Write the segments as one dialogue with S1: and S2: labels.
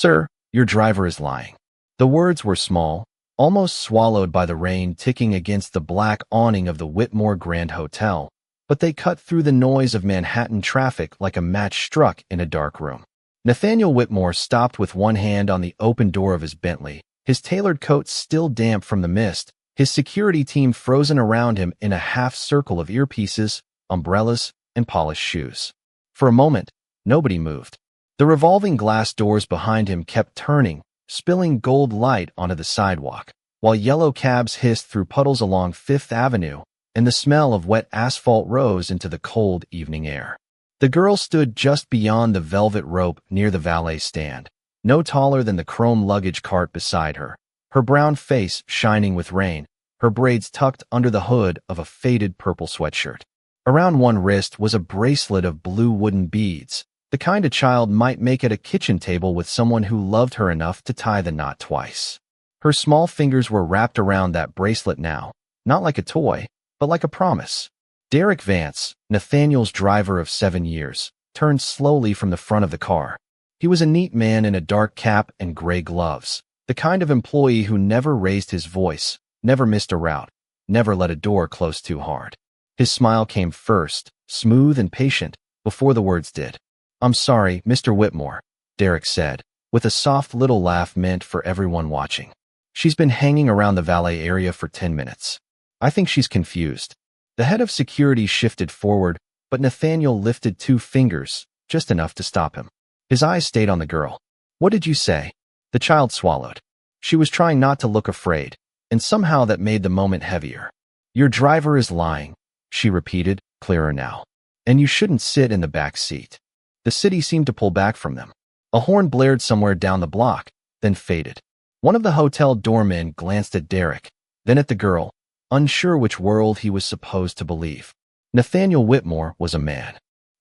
S1: Sir, your driver is lying. The words were small, almost swallowed by the rain ticking against the black awning of the Whitmore Grand Hotel, but they cut through the noise of Manhattan traffic like a match struck in a dark room. Nathaniel Whitmore stopped with one hand on the open door of his Bentley, his tailored coat still damp from the mist, his security team frozen around him in a half-circle of earpieces, umbrellas, and polished shoes. For a moment, nobody moved. The revolving glass doors behind him kept turning, spilling gold light onto the sidewalk, while yellow cabs hissed through puddles along Fifth Avenue, and the smell of wet asphalt rose into the cold evening air. The girl stood just beyond the velvet rope near the valet stand, no taller than the chrome luggage cart beside her, her brown face shining with rain, her braids tucked under the hood of a faded purple sweatshirt. Around one wrist was a bracelet of blue wooden beads, the kind a child might make at a kitchen table with someone who loved her enough to tie the knot twice. Her small fingers were wrapped around that bracelet now, not like a toy, but like a promise. Derek Vance, Nathaniel's driver of 7 years, turned slowly from the front of the car. He was a neat man in a dark cap and gray gloves, the kind of employee who never raised his voice, never missed a route, never let a door close too hard. His smile came first, smooth and patient, before the words did. "I'm sorry, Mr. Whitmore," Derek said, with a soft little laugh meant for everyone watching. "She's been hanging around the valet area for 10 minutes. I think she's confused." The head of security shifted forward, but Nathaniel lifted 2 fingers, just enough to stop him. His eyes stayed on the girl. "What did you say?" The child swallowed. She was trying not to look afraid, and somehow that made the moment heavier. "Your driver is lying," she repeated, clearer now. "And you shouldn't sit in the back seat." The city seemed to pull back from them. A horn blared somewhere down the block, then faded. One of the hotel doormen glanced at Derek, then at the girl, unsure which world he was supposed to believe. Nathaniel Whitmore was a man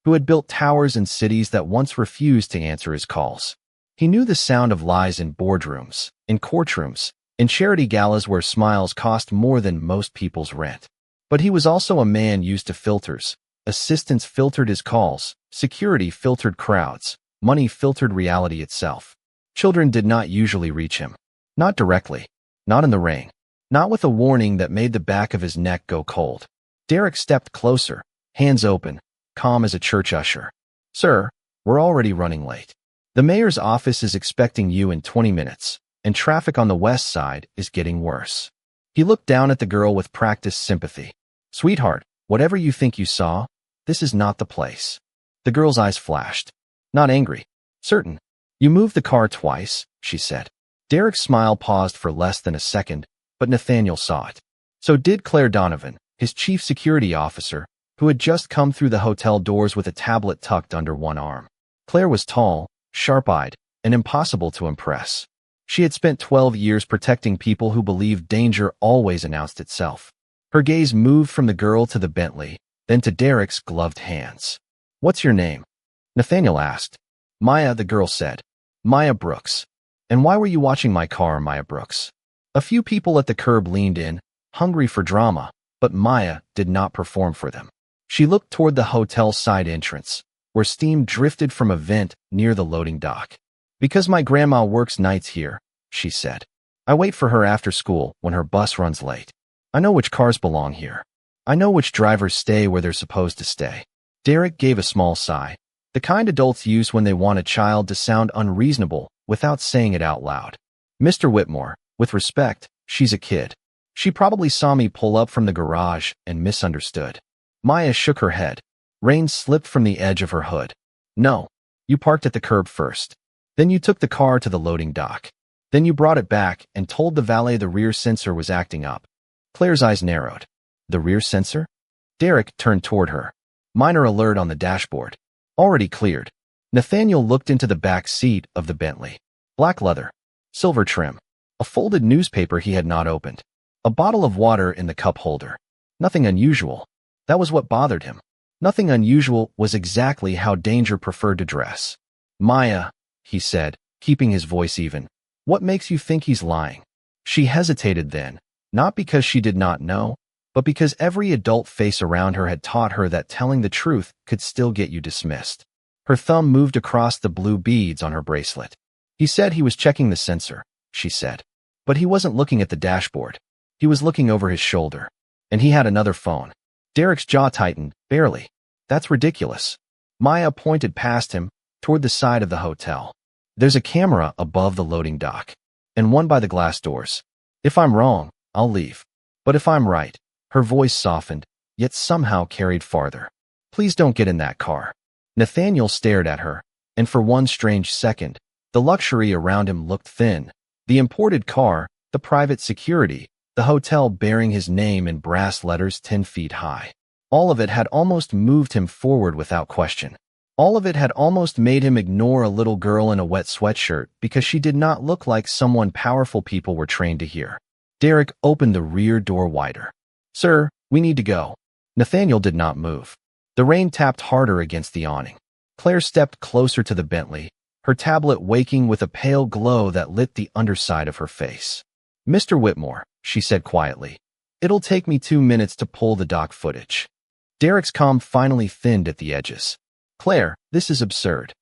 S1: who had built towers in cities that once refused to answer his calls. He knew the sound of lies in boardrooms, in courtrooms, in charity galas where smiles cost more than most people's rent. But he was also a man used to filters. Assistants filtered his calls, security filtered crowds, money filtered reality itself. Children did not usually reach him. Not directly. Not in the rain. Not with a warning that made the back of his neck go cold. Derek stepped closer, hands open, calm as a church usher. "Sir, we're already running late. The mayor's office is expecting you in 20 minutes, and traffic on the west side is getting worse." He looked down at the girl with practiced sympathy. "Sweetheart, whatever you think you saw, this is not the place." The girl's eyes flashed. Not angry. Certain. "You moved the car twice," she said. Derek's smile paused for less than a second, but Nathaniel saw it. So did Claire Donovan, his chief security officer, who had just come through the hotel doors with a tablet tucked under one arm. Claire was tall, sharp-eyed, and impossible to impress. She had spent 12 years protecting people who believed danger always announced itself. Her gaze moved from the girl to the Bentley, then to Derek's gloved hands. "What's your name?" Nathaniel asked. "Maya," the girl said. "Maya Brooks." "And why were you watching my car, Maya Brooks?" A few people at the curb leaned in, hungry for drama, but Maya did not perform for them. She looked toward the hotel side entrance, where steam drifted from a vent near the loading dock. "Because my grandma works nights here," she said. "I wait for her after school when her bus runs late. I know which cars belong here. I know which drivers stay where they're supposed to stay." Derek gave a small sigh, the kind adults use when they want a child to sound unreasonable without saying it out loud. "Mr. Whitmore, with respect, she's a kid. She probably saw me pull up from the garage and misunderstood." Maya shook her head. Rain slipped from the edge of her hood. "No, you parked at the curb first. Then you took the car to the loading dock. Then you brought it back and told the valet the rear sensor was acting up." Claire's eyes narrowed. "The rear sensor?" Derek turned toward her. "Minor alert on the dashboard. Already cleared." Nathaniel looked into the back seat of the Bentley. Black leather. Silver trim. A folded newspaper he had not opened. A bottle of water in the cup holder. Nothing unusual. That was what bothered him. Nothing unusual was exactly how Danger preferred to dress. "Maya," he said, keeping his voice even, "what makes you think he's lying?" She hesitated then, not because she did not know, but because every adult face around her had taught her that telling the truth could still get you dismissed. Her thumb moved across the blue beads on her bracelet. He said he was checking the sensor, she said. But he wasn't looking at the dashboard. He was looking over his shoulder. And he had another phone. Derek's jaw tightened, barely. That's ridiculous. Maya pointed past him, toward the side of the hotel. There's a camera above the loading dock. And one by the glass doors. If I'm wrong, I'll leave. But if I'm right, her voice softened, yet somehow carried farther. Please don't get in that car. Nathaniel stared at her, and for one strange second, the luxury around him looked thin. The imported car, the private security, the hotel bearing his name in brass letters 10 feet high. All of it had almost moved him forward without question. All of it had almost made him ignore a little girl in a wet sweatshirt because she did not look like someone powerful people were trained to hear. Derek opened the rear door wider. Sir, we need to go. Nathaniel did not move. The rain tapped harder against the awning. Claire stepped closer to the Bentley, her tablet waking with a pale glow that lit the underside of her face. Mr. Whitmore, she said quietly. It'll take me 2 minutes to pull the dock footage. Derek's calm finally thinned at the edges. Claire, this is absurd.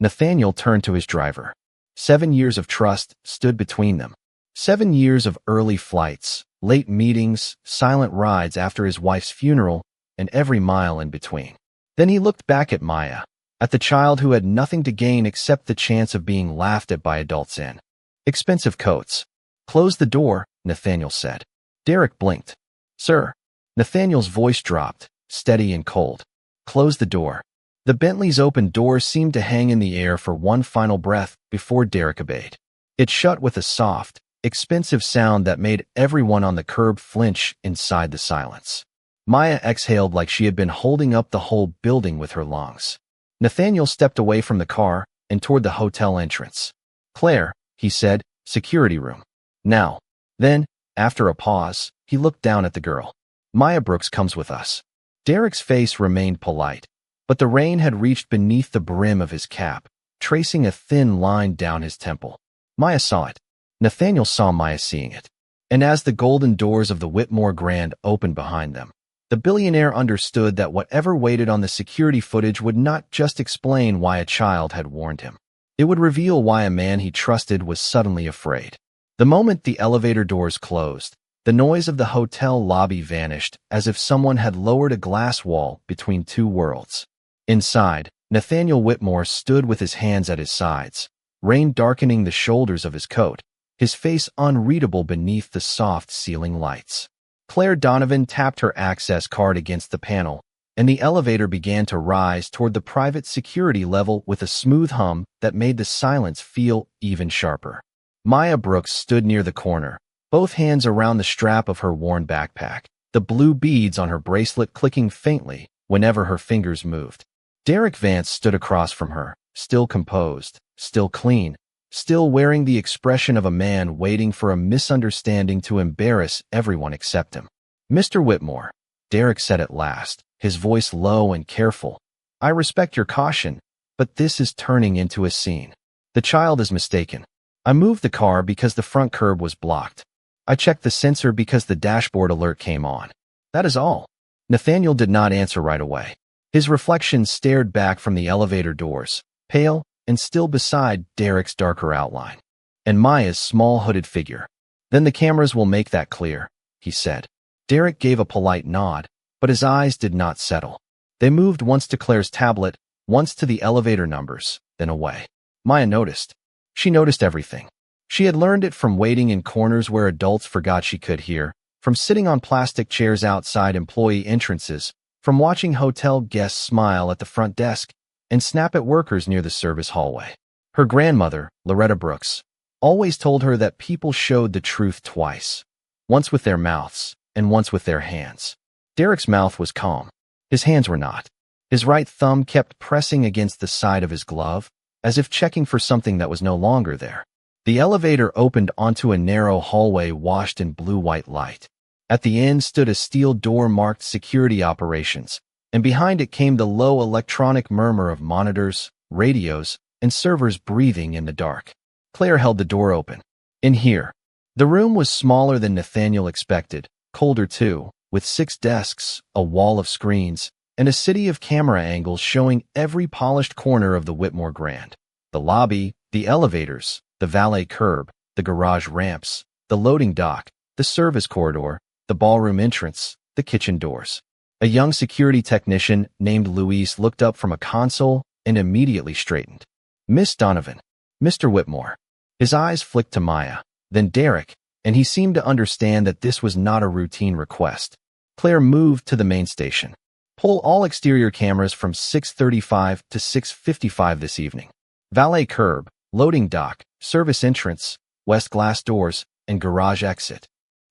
S1: Nathaniel turned to his driver. 7 years of trust stood between them. 7 years of early flights, late meetings, silent rides after his wife's funeral, and every mile in between. Then he looked back at Maya, at the child who had nothing to gain except the chance of being laughed at by adults in expensive coats. Close the door, Nathaniel said. Derek blinked. Sir. Nathaniel's voice dropped, steady and cold. Close the door. The Bentley's open door seemed to hang in the air for one final breath before Derek obeyed. It shut with a soft, expensive sound that made everyone on the curb flinch inside the silence. Maya exhaled like she had been holding up the whole building with her lungs. Nathaniel stepped away from the car and toward the hotel entrance. Claire, he said, security room. Now. Then, after a pause, he looked down at the girl. Maya Brooks comes with us. Derek's face remained polite, but the rain had reached beneath the brim of his cap, tracing a thin line down his temple. Maya saw it. Nathaniel saw Maya seeing it. And as the golden doors of the Whitmore Grand opened behind them, the billionaire understood that whatever waited on the security footage would not just explain why a child had warned him. It would reveal why a man he trusted was suddenly afraid. The moment the elevator doors closed, the noise of the hotel lobby vanished as if someone had lowered a glass wall between two worlds. Inside, Nathaniel Whitmore stood with his hands at his sides, rain darkening the shoulders of his coat, his face unreadable beneath the soft ceiling lights. Claire Donovan tapped her access card against the panel, and the elevator began to rise toward the private security level with a smooth hum that made the silence feel even sharper. Maya Brooks stood near the corner, both hands around the strap of her worn backpack, the blue beads on her bracelet clicking faintly whenever her fingers moved. Derek Vance stood across from her, still composed, still clean, still wearing the expression of a man waiting for a misunderstanding to embarrass everyone except him. Mr. Whitmore, Derek said at last, his voice low and careful. I respect your caution, but this is turning into a scene. The child is mistaken. I moved the car because the front curb was blocked. I checked the sensor because the dashboard alert came on. That is all. Nathaniel did not answer right away. His reflection stared back from the elevator doors, pale and still beside Derek's darker outline, and Maya's small hooded figure. Then the cameras will make that clear, he said. Derek gave a polite nod, but his eyes did not settle. They moved once to Claire's tablet, once to the elevator numbers, then away. Maya noticed. She noticed everything. She had learned it from waiting in corners where adults forgot she could hear, from sitting on plastic chairs outside employee entrances, from watching hotel guests smile at the front desk and snap at workers near the service hallway. Her grandmother, Loretta Brooks, always told her that people showed the truth twice, once with their mouths and once with their hands. Derek's mouth was calm. His hands were not. His right thumb kept pressing against the side of his glove, as if checking for something that was no longer there. The elevator opened onto a narrow hallway washed in blue-white light. At the end stood a steel door marked Security Operations, and behind it came the low electronic murmur of monitors, radios, and servers breathing in the dark. Claire held the door open. In here. The room was smaller than Nathaniel expected, colder too, with 6 desks, a wall of screens, and a city of camera angles showing every polished corner of the Whitmore Grand. The lobby, The elevators, the valet curb, the garage ramps, the loading dock, the service corridor, the ballroom entrance, the kitchen doors. A young security technician named Luis looked up from a console and immediately straightened. Miss Donovan. Mr. Whitmore. His eyes flicked to Maya, then Derek, and he seemed to understand that this was not a routine request. Claire moved to the main station. Pull all exterior cameras from 6:35 to 6:55 this evening. Valet curb, loading dock, service entrance, west glass doors, and garage exit.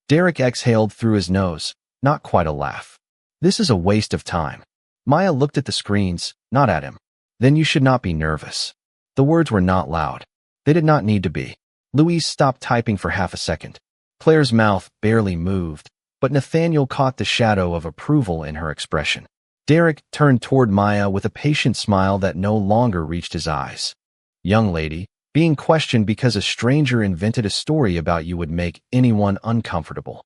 S1: Derek exhaled through his nose, not quite a laugh. This is a waste of time. Maya looked at the screens, not at him. Then you should not be nervous. The words were not loud. They did not need to be. Louise stopped typing for half a second. Claire's mouth barely moved, but Nathaniel caught the shadow of approval in her expression. Derek turned toward Maya with a patient smile that no longer reached his eyes. Young lady, being questioned because a stranger invented a story about you would make anyone uncomfortable.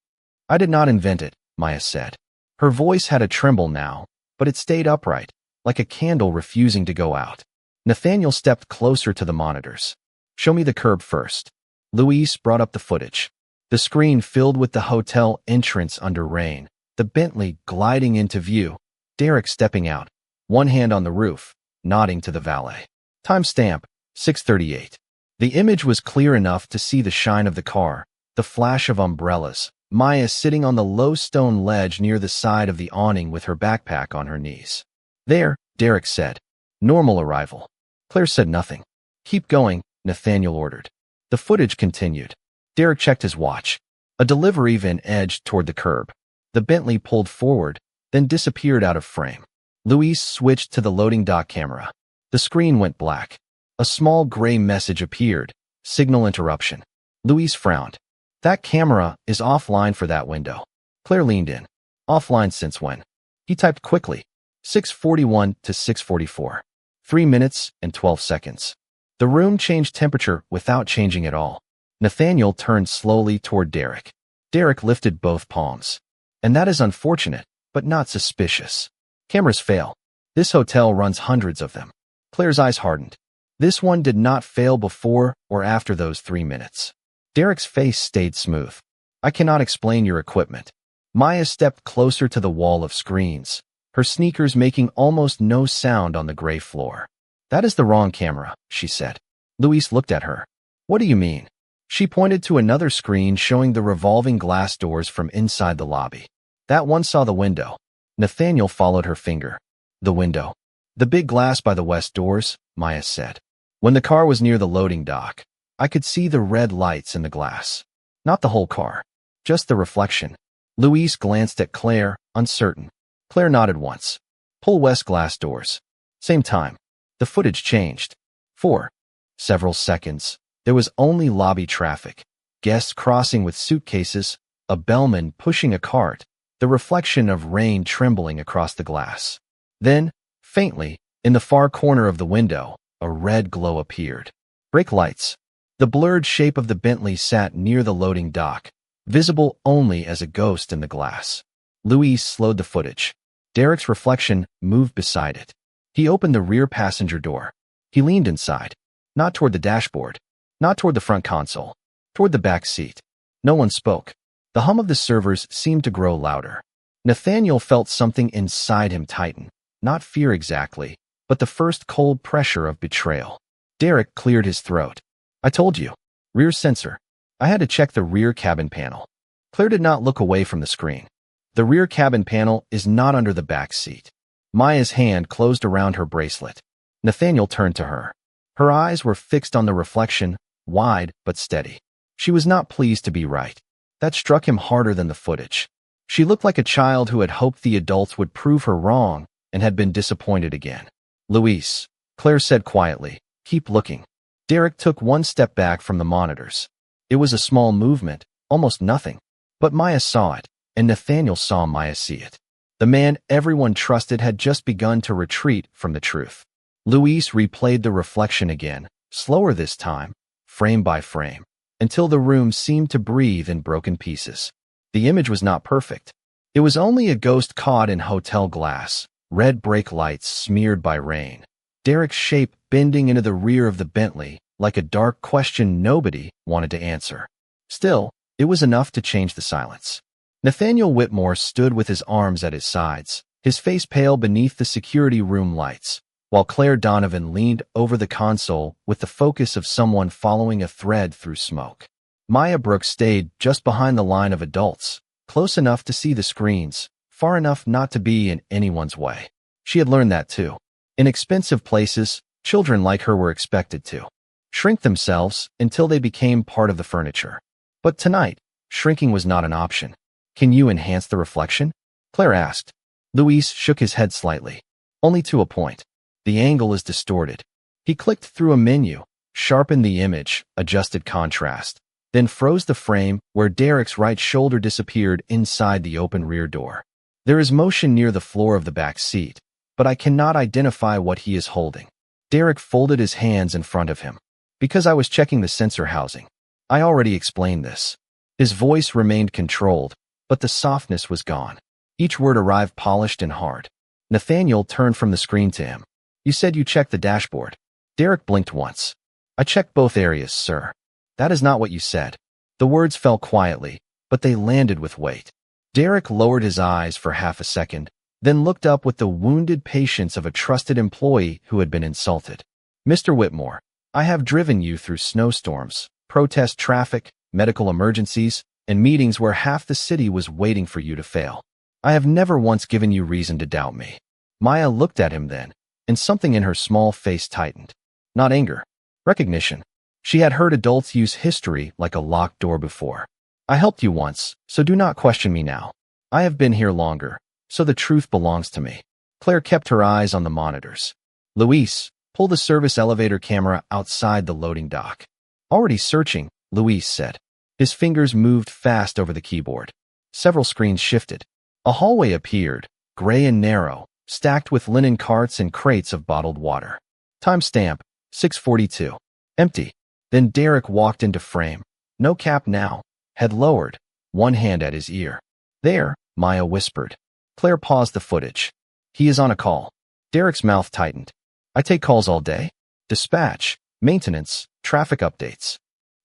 S1: I did not invent it, Maya said. Her voice had a tremble now, but it stayed upright, like a candle refusing to go out. Nathaniel stepped closer to the monitors. Show me the curb first. Luis brought up the footage. The screen filled with the hotel entrance under rain, the Bentley gliding into view, Derek stepping out, one hand on the roof, nodding to the valet. Timestamp, 6:38. The image was clear enough to see the shine of the car, the flash of umbrellas, Maya sitting on the low stone ledge near the side of the awning with her backpack on her knees. There, Derek said. Normal arrival. Claire said nothing. Keep going, Nathaniel ordered. The footage continued. Derek checked his watch. A delivery van edged toward the curb. The Bentley pulled forward, then disappeared out of frame. Luis switched to the loading dock camera. The screen went black. A small gray message appeared. Signal interruption. Luis frowned. That camera is offline for that window. Claire leaned in. Offline since when? He typed quickly. 6:41 to 6:44. 3 minutes and 12 seconds. The room changed temperature without changing at all. Nathaniel turned slowly toward Derek. Derek lifted both palms. And that is unfortunate, but not suspicious. Cameras fail. This hotel runs hundreds of them. Claire's eyes hardened. This one did not fail before or after those 3 minutes. Derek's face stayed smooth. I cannot explain your equipment. Maya stepped closer to the wall of screens, her sneakers making almost no sound on the gray floor. That is the wrong camera, she said. Luis looked at her. What do you mean? She pointed to another screen showing the revolving glass doors from inside the lobby. That one saw the window. Nathaniel followed her finger. The window. The big glass by the west doors, Maya said. When the car was near the loading dock, I could see the red lights in the glass. Not the whole car. Just the reflection. Luis glanced at Claire, uncertain. Claire nodded once. Pull west glass doors. Same time. The footage changed. 4. Several seconds. There was only lobby traffic. Guests crossing with suitcases, a bellman pushing a cart, the reflection of rain trembling across the glass. Then, faintly, in the far corner of the window, a red glow appeared. Brake lights. The blurred shape of the Bentley sat near the loading dock, visible only as a ghost in the glass. Luis slowed the footage. Derek's reflection moved beside it. He opened the rear passenger door. He leaned inside, not toward the dashboard, not toward the front console, toward the back seat. No one spoke. The hum of the servers seemed to grow louder. Nathaniel felt something inside him tighten, not fear exactly, but the first cold pressure of betrayal. Derek cleared his throat. I told you. Rear sensor. I had to check the rear cabin panel. Claire did not look away from the screen. The rear cabin panel is not under the back seat. Maya's hand closed around her bracelet. Nathaniel turned to her. Her eyes were fixed on the reflection, wide but steady. She was not pleased to be right. That struck him harder than the footage. She looked like a child who had hoped the adults would prove her wrong and had been disappointed again. Luis, Claire said quietly, keep looking. Derek took one step back from the monitors. It was a small movement, almost nothing. But Maya saw it, and Nathaniel saw Maya see it. The man everyone trusted had just begun to retreat from the truth. Luis replayed the reflection again, slower this time, frame by frame, until the room seemed to breathe in broken pieces. The image was not perfect. It was only a ghost caught in hotel glass, red brake lights smeared by rain, Derek's shape bending into the rear of the Bentley, like a dark question nobody wanted to answer. Still, it was enough to change the silence. Nathaniel Whitmore stood with his arms at his sides, his face pale beneath the security room lights, while Claire Donovan leaned over the console with the focus of someone following a thread through smoke. Maya Brooks stayed just behind the line of adults, close enough to see the screens, far enough not to be in anyone's way. She had learned that too. In expensive places, children like her were expected to shrink themselves until they became part of the furniture. But tonight, shrinking was not an option. "Can you enhance the reflection?" Claire asked. Luis shook his head slightly. "Only to a point. The angle is distorted." He clicked through a menu, sharpened the image, adjusted contrast, then froze the frame where Derek's right shoulder disappeared inside the open rear door. "There is motion near the floor of the back seat, but I cannot identify what he is holding." Derek folded his hands in front of him. "Because I was checking the sensor housing. I already explained this." His voice remained controlled, but the softness was gone. Each word arrived polished and hard. Nathaniel turned from the screen to him. "You said you checked the dashboard." Derek blinked once. "I checked both areas, sir." "That is not what you said." The words fell quietly, but they landed with weight. Derek lowered his eyes for half a second, then looked up with the wounded patience of a trusted employee who had been insulted. "Mr. Whitmore, I have driven you through snowstorms, protest traffic, medical emergencies, and meetings where half the city was waiting for you to fail. I have never once given you reason to doubt me." Maya looked at him then, and something in her small face tightened. Not anger. Recognition. She had heard adults use history like a locked door before. "I helped you once, so do not question me now. I have been here longer, so the truth belongs to me." Claire kept her eyes on the monitors. "Luis, pull the service elevator camera outside the loading dock." "Already searching," Luis said. His fingers moved fast over the keyboard. Several screens shifted. A hallway appeared, gray and narrow, stacked with linen carts and crates of bottled water. Timestamp, 6:42. Empty. Then Derek walked into frame. No cap now. Head lowered, one hand at his ear. "There," Maya whispered. Claire paused the footage. "He is on a call." Derek's mouth tightened. "I take calls all day. Dispatch, maintenance, traffic updates."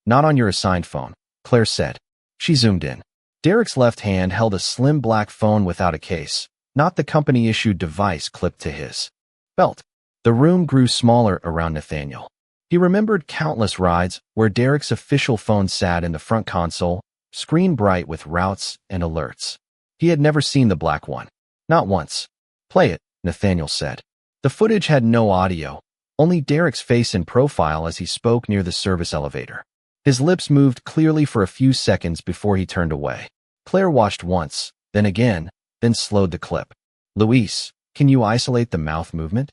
S1: "Not on your assigned phone," Claire said. She zoomed in. Derek's left hand held a slim black phone without a case, not the company-issued device clipped to his belt. The room grew smaller around Nathaniel. He remembered countless rides where Derek's official phone sat in the front console, screen bright with routes and alerts. He had never seen the black one. Not once. "Play it," Nathaniel said. The footage had no audio, only Derek's face in profile as he spoke near the service elevator. His lips moved clearly for a few seconds before he turned away. Claire watched once, then again, then slowed the clip. "Luis, can you isolate the mouth movement?"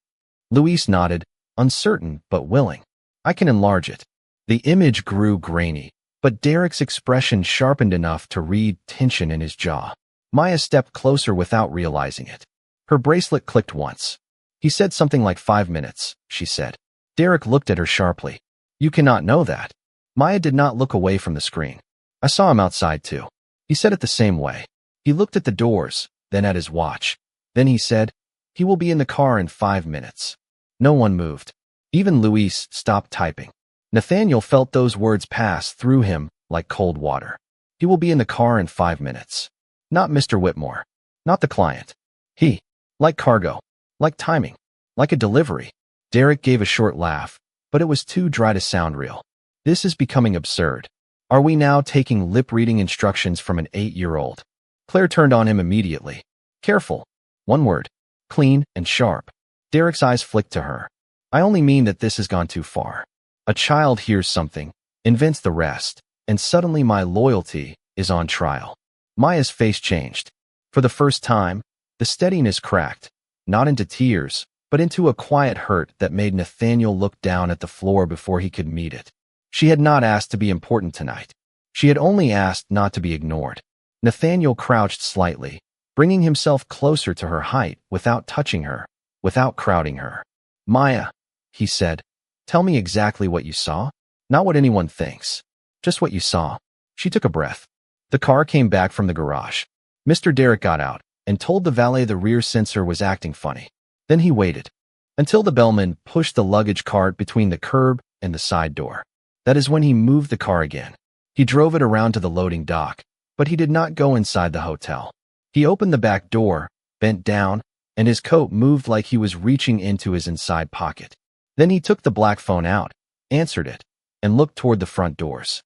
S1: Luis nodded, uncertain but willing. "I can enlarge it." The image grew grainy, but Derek's expression sharpened enough to read tension in his jaw. Maya stepped closer without realizing it. Her bracelet clicked once. "He said something like 5 minutes," she said. Derek looked at her sharply. "You cannot know that." Maya did not look away from the screen. "I saw him outside too." He said it the same way. He looked at the doors, then at his watch. Then he said, "He will be in the car in 5 minutes." No one moved. Even Luis stopped typing. Nathaniel felt those words pass through him like cold water. "He will be in the car in 5 minutes." Not Mr. Whitmore. Not the client. He. Like cargo. Like timing. Like a delivery. Derek gave a short laugh, but it was too dry to sound real. "This is becoming absurd. Are we now taking lip-reading instructions from an 8-year-old? Claire turned on him immediately. "Careful." One word. Clean and sharp. Derek's eyes flicked to her. "I only mean that this has gone too far. A child hears something, invents the rest, and suddenly my loyalty is on trial." Maya's face changed. For the first time, the steadiness cracked, not into tears, but into a quiet hurt that made Nathaniel look down at the floor before he could meet it. She had not asked to be important tonight. She had only asked not to be ignored. Nathaniel crouched slightly, bringing himself closer to her height without touching her, without crowding her. "Maya," he said, "tell me exactly what you saw. Not what anyone thinks. Just what you saw." She took a breath. The car came back from the garage. Mr. Derek got out and told the valet the rear sensor was acting funny. Then he waited until the bellman pushed the luggage cart between the curb and the side door. That is when he moved the car again. He drove it around to the loading dock, but he did not go inside the hotel. He opened the back door, bent down, and his coat moved like he was reaching into his inside pocket. Then he took the black phone out, answered it, and looked toward the front doors.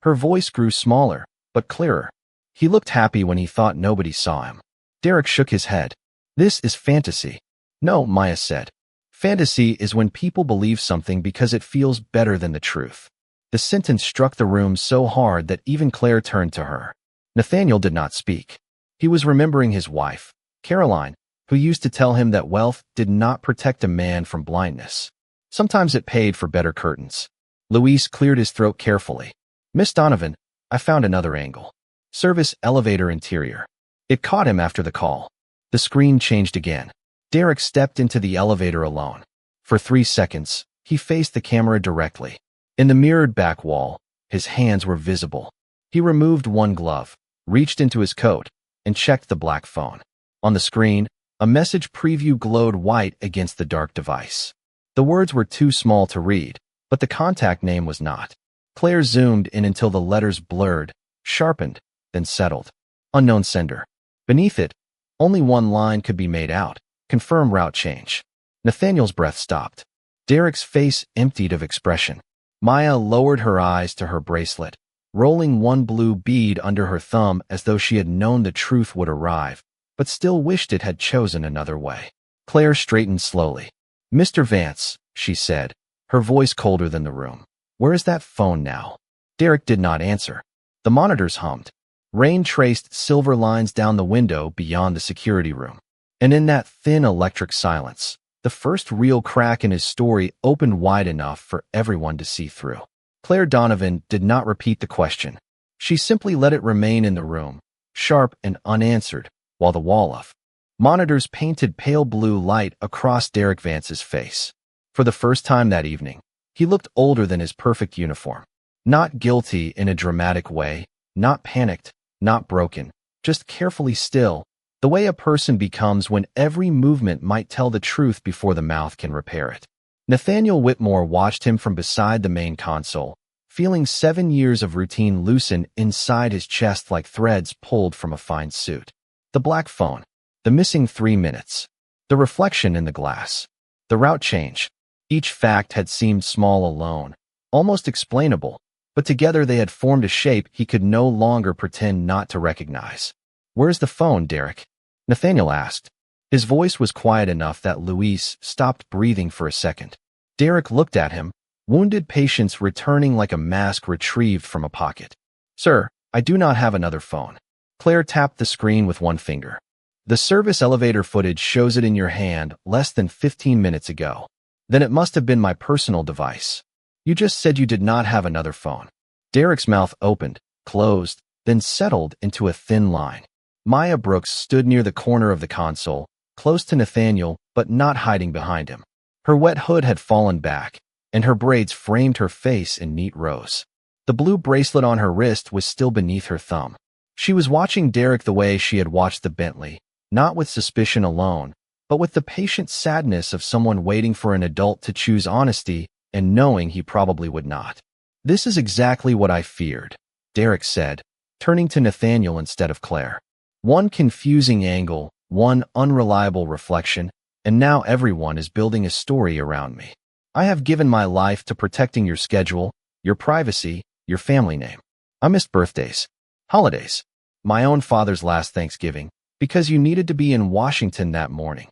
S1: Her voice grew smaller, but clearer. He looked happy when he thought nobody saw him. Derek shook his head. This is fantasy. No, Maya said. Fantasy is when people believe something because it feels better than the truth. The sentence struck the room so hard that even Claire turned to her. Nathaniel did not speak. He was remembering his wife, Caroline, who used to tell him that wealth did not protect a man from blindness. Sometimes it paid for better curtains. Luis cleared his throat carefully. Miss Donovan, I found another angle. Service elevator interior. It caught him after the call. The screen changed again. Derek stepped into the elevator alone. For 3 seconds, he faced the camera directly. In the mirrored back wall, his hands were visible. He removed one glove, reached into his coat, and checked the black phone. On the screen, a message preview glowed white against the dark device. The words were too small to read, but the contact name was not. Claire zoomed in until the letters blurred, sharpened, then settled. Unknown sender. Beneath it, only one line could be made out. Confirm route change. Nathaniel's breath stopped. Derek's face emptied of expression. Maya lowered her eyes to her bracelet, rolling one blue bead under her thumb as though she had known the truth would arrive, but still wished it had chosen another way. Claire straightened slowly. Mr. Vance, she said, her voice colder than the room. Where is that phone now? Derek did not answer. The monitors hummed. Rain traced silver lines down the window beyond the security room. And in that thin electric silence, the first real crack in his story opened wide enough for everyone to see through. Claire Donovan did not repeat the question. She simply let it remain in the room, sharp and unanswered, while the wall of monitors painted pale blue light across Derek Vance's face. For the first time that evening, he looked older than his perfect uniform. Not guilty in a dramatic way, not panicked, not broken, just carefully still, the way a person becomes when every movement might tell the truth before the mouth can repair it. Nathaniel Whitmore watched him from beside the main console, feeling 7 years of routine loosen inside his chest like threads pulled from a fine suit. The black phone, the missing 3 minutes, the reflection in the glass, the route change. Each fact had seemed small alone, almost explainable, but together they had formed a shape he could no longer pretend not to recognize. Where's the phone, Derek? Nathaniel asked. His voice was quiet enough that Luis stopped breathing for a second. Derek looked at him, wounded patience returning like a mask retrieved from a pocket. Sir, I do not have another phone. Claire tapped the screen with one finger. The service elevator footage shows it in your hand less than 15 minutes ago. Then it must have been my personal device. You just said you did not have another phone. Derek's mouth opened, closed, then settled into a thin line. Maya Brooks stood near the corner of the console, close to Nathaniel, but not hiding behind him. Her wet hood had fallen back, and her braids framed her face in neat rows. The blue bracelet on her wrist was still beneath her thumb. She was watching Derek the way she had watched the Bentley, not with suspicion alone, but with the patient sadness of someone waiting for an adult to choose honesty and knowing he probably would not. This is exactly what I feared, Derek said, turning to Nathaniel instead of Claire. One confusing angle, one unreliable reflection, and now everyone is building a story around me. I have given my life to protecting your schedule, your privacy, your family name. I missed birthdays, holidays, my own father's last Thanksgiving, because you needed to be in Washington that morning.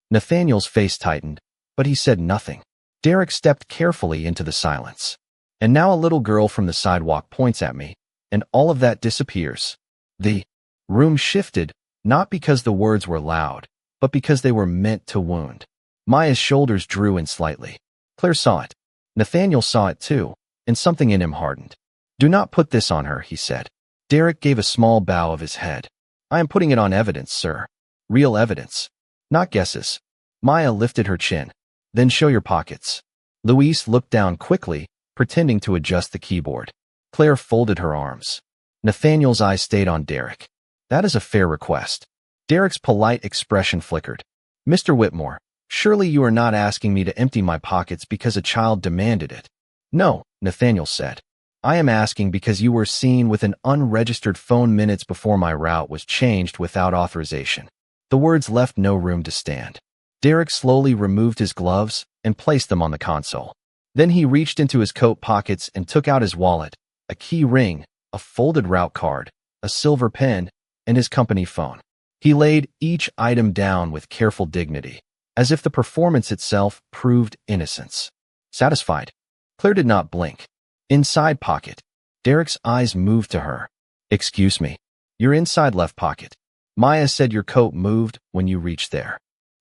S1: Nathaniel's face tightened, but he said nothing. Derek stepped carefully into the silence. And now a little girl from the sidewalk points at me, and all of that disappears. The room shifted, not because the words were loud, but because they were meant to wound. Maya's shoulders drew in slightly. Claire saw it. Nathaniel saw it too, and something in him hardened. Do not put this on her, he said. Derek gave a small bow of his head. I am putting it on evidence, sir. Real evidence. Not guesses. Maya lifted her chin. Then show your pockets. Luis looked down quickly, pretending to adjust the keyboard. Claire folded her arms. Nathaniel's eyes stayed on Derek. That is a fair request. Derek's polite expression flickered. Mr. Whitmore, surely you are not asking me to empty my pockets because a child demanded it. No, Nathaniel said. I am asking because you were seen with an unregistered phone minutes before my route was changed without authorization. The words left no room to stand. Derek slowly removed his gloves and placed them on the console. Then he reached into his coat pockets and took out his wallet, a key ring, a folded route card, a silver pen, and his company phone. He laid each item down with careful dignity, as if the performance itself proved innocence. Satisfied, Claire did not blink. Inside pocket. Derek's eyes moved to her. Excuse me. Your inside left pocket. Maya said your coat moved when you reached there.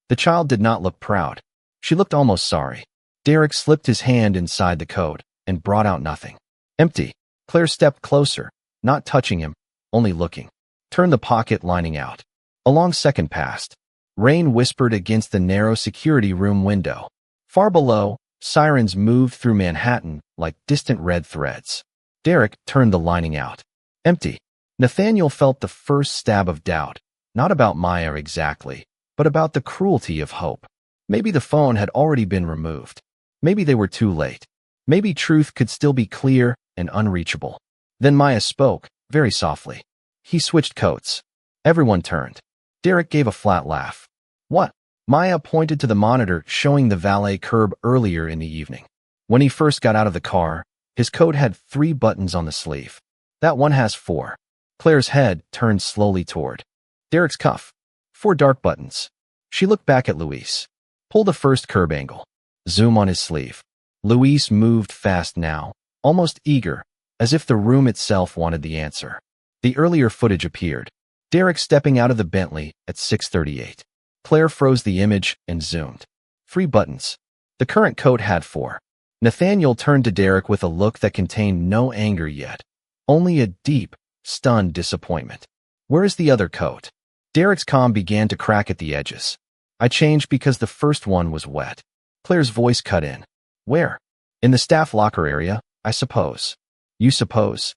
S1: The child did not look proud. She looked almost sorry. Derek slipped his hand inside the coat and brought out nothing. Empty. Claire stepped closer, not touching him, only looking. Turned the pocket lining out. A long second passed. Rain whispered against the narrow security room window. Far below, sirens moved through Manhattan like distant red threads. Derek turned the lining out. Empty. Nathaniel felt the first stab of doubt, not about Maya exactly, but about the cruelty of hope. Maybe the phone had already been removed. Maybe they were too late. Maybe truth could still be clear and unreachable. Then Maya spoke, very softly. He switched coats. Everyone turned. Derek gave a flat laugh. What? Maya pointed to the monitor showing the valet curb earlier in the evening. When he first got out of the car, his coat had 3 buttons on the sleeve. That one has 4. Claire's head turned slowly toward Derek's cuff. 4 dark buttons. She looked back at Luis. Pull the first curb angle. Zoom on his sleeve. Luis moved fast now, almost eager, as if the room itself wanted the answer. The earlier footage appeared. Derek stepping out of the Bentley at 6:38. Claire froze the image and zoomed. 3 buttons. The current coat had 4. Nathaniel turned to Derek with a look that contained no anger yet, only a deep, stunned disappointment. Where is the other coat? Derek's calm began to crack at the edges. I changed because the first one was wet. Claire's voice cut in. Where? In the staff locker area, I suppose. You suppose?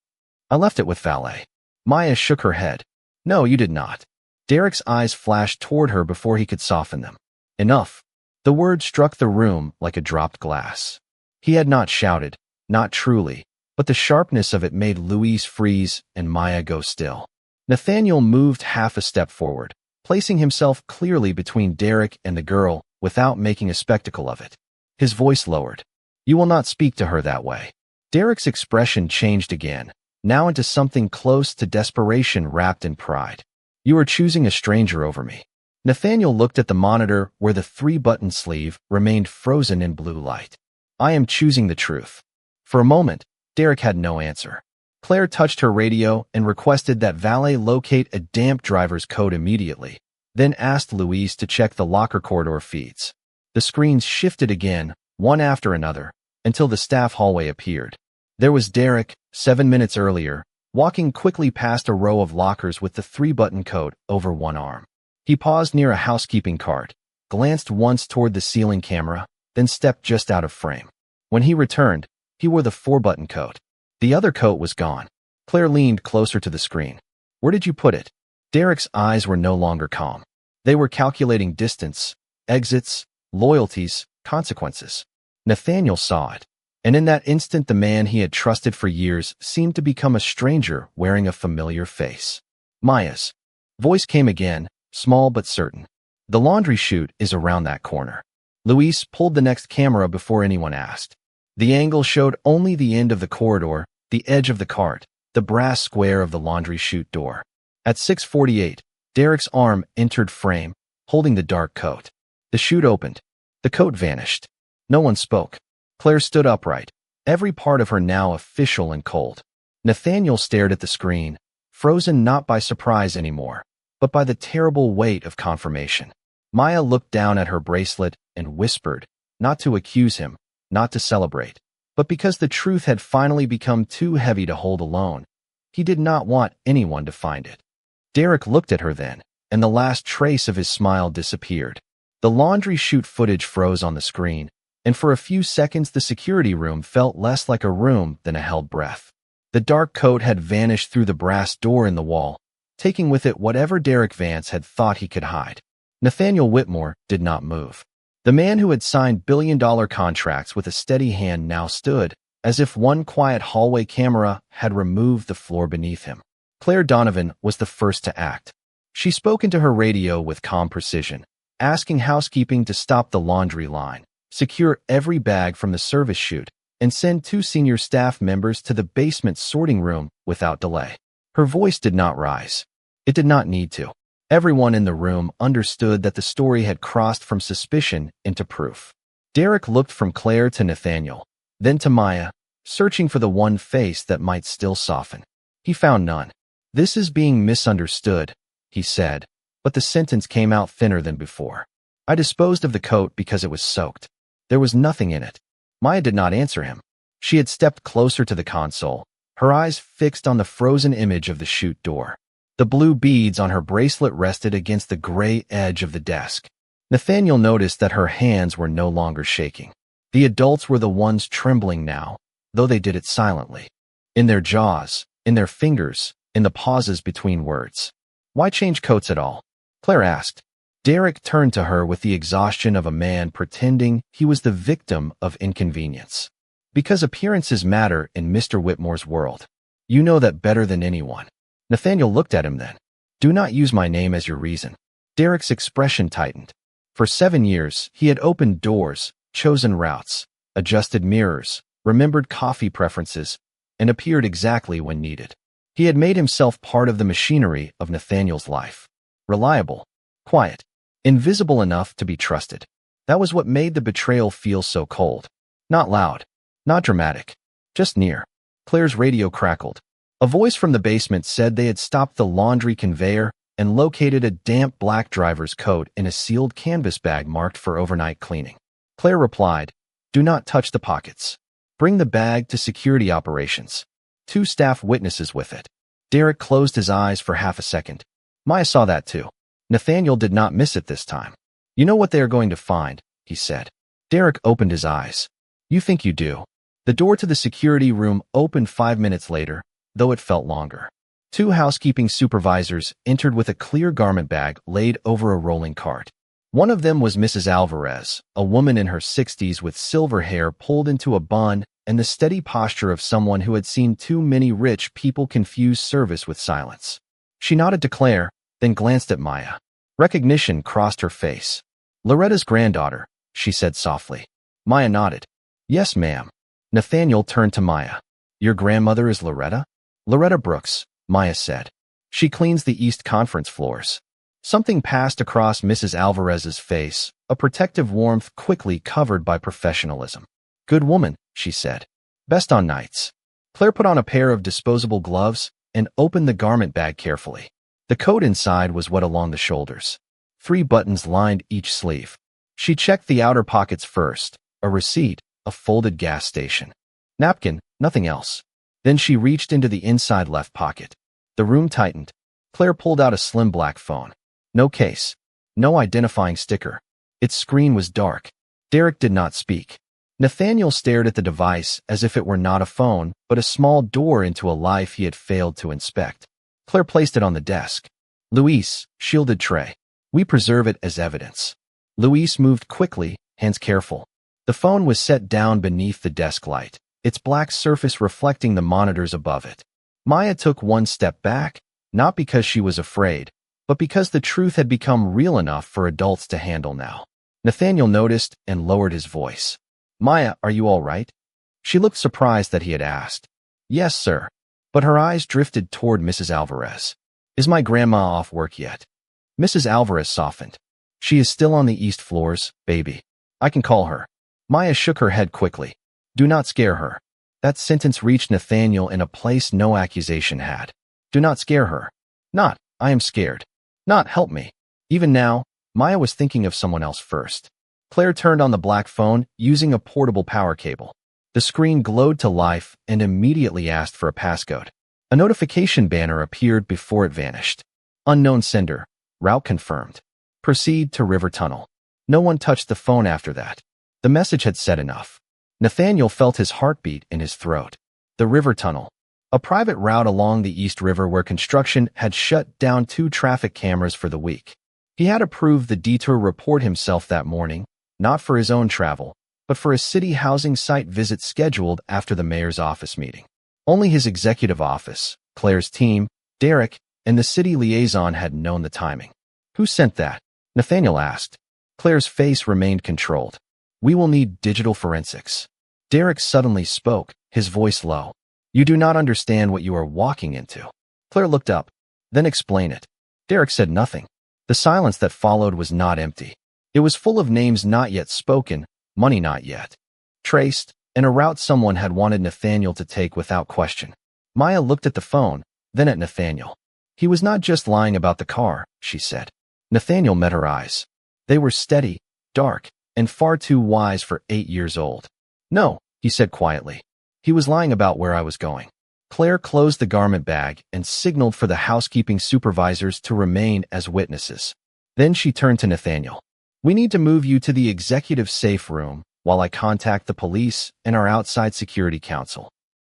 S1: I left it with valet. Maya shook her head. No, you did not. Derek's eyes flashed toward her before he could soften them. Enough. The word struck the room like a dropped glass. He had not shouted, not truly, but the sharpness of it made Luis freeze and Maya go still. Nathaniel moved half a step forward, placing himself clearly between Derek and the girl without making a spectacle of it. His voice lowered. You will not speak to her that way. Derek's expression changed again, now into something close to desperation wrapped in pride. You are choosing a stranger over me. Nathaniel looked at the monitor where the 3-button sleeve remained frozen in blue light. I am choosing the truth. For a moment, Derek had no answer. Claire touched her radio and requested that valet locate a damp driver's coat immediately, then asked Luis to check the locker corridor feeds. The screens shifted again, one after another, until the staff hallway appeared. There was Derek, 7 minutes earlier, walking quickly past a row of lockers with the 3-button coat over one arm. He paused near a housekeeping cart, glanced once toward the ceiling camera, then stepped just out of frame. When he returned, he wore the 4-button coat. The other coat was gone. Claire leaned closer to the screen. Where did you put it? Derek's eyes were no longer calm. They were calculating distance, exits, loyalties, consequences. Nathaniel saw it. And in that instant the man he had trusted for years seemed to become a stranger wearing a familiar face. Maya's voice came again, small but certain. The laundry chute is around that corner. Luis pulled the next camera before anyone asked. The angle showed only the end of the corridor, the edge of the cart, the brass square of the laundry chute door. At 6:48, Derek's arm entered frame, holding the dark coat. The chute opened. The coat vanished. No one spoke. Claire stood upright, every part of her now official and cold. Nathaniel stared at the screen, frozen not by surprise anymore, but by the terrible weight of confirmation. Maya looked down at her bracelet and whispered, not to accuse him, not to celebrate, but because the truth had finally become too heavy to hold alone. He did not want anyone to find it. Derek looked at her then, and the last trace of his smile disappeared. The laundry chute footage froze on the screen, and for a few seconds the security room felt less like a room than a held breath. The dark coat had vanished through the brass door in the wall, taking with it whatever Derek Vance had thought he could hide. Nathaniel Whitmore did not move. The man who had signed billion-dollar contracts with a steady hand now stood, as if one quiet hallway camera had removed the floor beneath him. Claire Donovan was the first to act. She spoke into her radio with calm precision, asking housekeeping to stop the laundry line, secure every bag from the service chute, and send 2 senior staff members to the basement sorting room without delay. Her voice did not rise. It did not need to. Everyone in the room understood that the story had crossed from suspicion into proof. Derek looked from Claire to Nathaniel, then to Maya, searching for the one face that might still soften. He found none. "This is being misunderstood," he said, but the sentence came out thinner than before. "I disposed of the coat because it was soaked. There was nothing in it." Maya did not answer him. She had stepped closer to the console, her eyes fixed on the frozen image of the chute door. The blue beads on her bracelet rested against the gray edge of the desk. Nathaniel noticed that her hands were no longer shaking. The adults were the ones trembling now, though they did it silently. In their jaws, in their fingers, in the pauses between words. "Why change coats at all?" Claire asked. Derek turned to her with the exhaustion of a man pretending he was the victim of inconvenience. "Because appearances matter in Mr. Whitmore's world. You know that better than anyone." Nathaniel looked at him then. "Do not use my name as your reason." Derek's expression tightened. For 7 years, he had opened doors, chosen routes, adjusted mirrors, remembered coffee preferences, and appeared exactly when needed. He had made himself part of the machinery of Nathaniel's life. Reliable, quiet, invisible enough to be trusted. That was what made the betrayal feel so cold. Not loud, not dramatic, just near. Claire's radio crackled. A voice from the basement said they had stopped the laundry conveyor and located a damp black driver's coat in a sealed canvas bag marked for overnight cleaning. Claire replied, "Do not touch the pockets. Bring the bag to security operations. 2 staff witnesses with it." Derek closed his eyes for half a second. Maya saw that too. Nathaniel did not miss it this time. "You know what they are going to find," he said. Derek opened his eyes. "You think you do." The door to the security room opened 5 minutes later, though it felt longer. 2 housekeeping supervisors entered with a clear garment bag laid over a rolling cart. One of them was Mrs. Alvarez, a woman in her 60s with silver hair pulled into a bun and the steady posture of someone who had seen too many rich people confuse service with silence. She nodded to Claire, then glanced at Maya. Recognition crossed her face. "Loretta's granddaughter," she said softly. Maya nodded. "Yes, ma'am." Nathaniel turned to Maya. "Your grandmother is Loretta?" "Loretta Brooks," Maya said. "She cleans the East Conference floors." Something passed across Mrs. Alvarez's face, a protective warmth quickly covered by professionalism. "Good woman," she said. "Best on nights." Claire put on a pair of disposable gloves and opened the garment bag carefully. The coat inside was wet along the shoulders. 3 buttons lined each sleeve. She checked the outer pockets first, a receipt, a folded gas station. Napkin, nothing else. Then she reached into the inside left pocket. The room tightened. Claire pulled out a slim black phone. No case. No identifying sticker. Its screen was dark. Derek did not speak. Nathaniel stared at the device as if it were not a phone, but a small door into a life he had failed to inspect. Claire placed it on the desk. "Luis, shielded tray. We preserve it as evidence." Luis moved quickly, hands careful. The phone was set down beneath the desk light, its black surface reflecting the monitors above it. Maya took one step back, not because she was afraid, but because the truth had become real enough for adults to handle now. Nathaniel noticed and lowered his voice. "Maya, are you all right?" She looked surprised that he had asked. "Yes, sir." But her eyes drifted toward Mrs. Alvarez. "Is my grandma off work yet?" Mrs. Alvarez softened. "She is still on the east floors, baby. I can call her." Maya shook her head quickly. "Do not scare her." That sentence reached Nathaniel in a place no accusation had. "Do not scare her." Not, "I am scared." Not, "Help me." Even now, Maya was thinking of someone else first. Claire turned on the black phone using a portable power cable. The screen glowed to life and immediately asked for a passcode. A notification banner appeared before it vanished. "Unknown sender. Route confirmed. Proceed to River Tunnel." No one touched the phone after that. The message had said enough. Nathaniel felt his heartbeat in his throat. The River Tunnel. A private route along the East River where construction had shut down 2 traffic cameras for the week. He had approved the detour report himself that morning, not for his own travel, but for a city housing site visit scheduled after the mayor's office meeting. Only his executive office, Claire's team, Derek, and the city liaison had known the timing. Who sent that? Nathaniel asked. Claire's face remained controlled. We will need digital forensics. Derek suddenly spoke, his voice low. You do not understand what you are walking into. Claire looked up. Then explain it. Derek said nothing. The silence that followed was not empty. It was full of names not yet spoken, money not yet traced, and a route someone had wanted Nathaniel to take without question. Maya looked at the phone, then at Nathaniel. He was not just lying about the car, she said. Nathaniel met her eyes. They were steady, dark, and far too wise for 8 years old. No, he said quietly. He was lying about where I was going. Claire closed the garment bag and signaled for the housekeeping supervisors to remain as witnesses. Then she turned to Nathaniel. We need to move you to the executive safe room while I contact the police and our outside security council.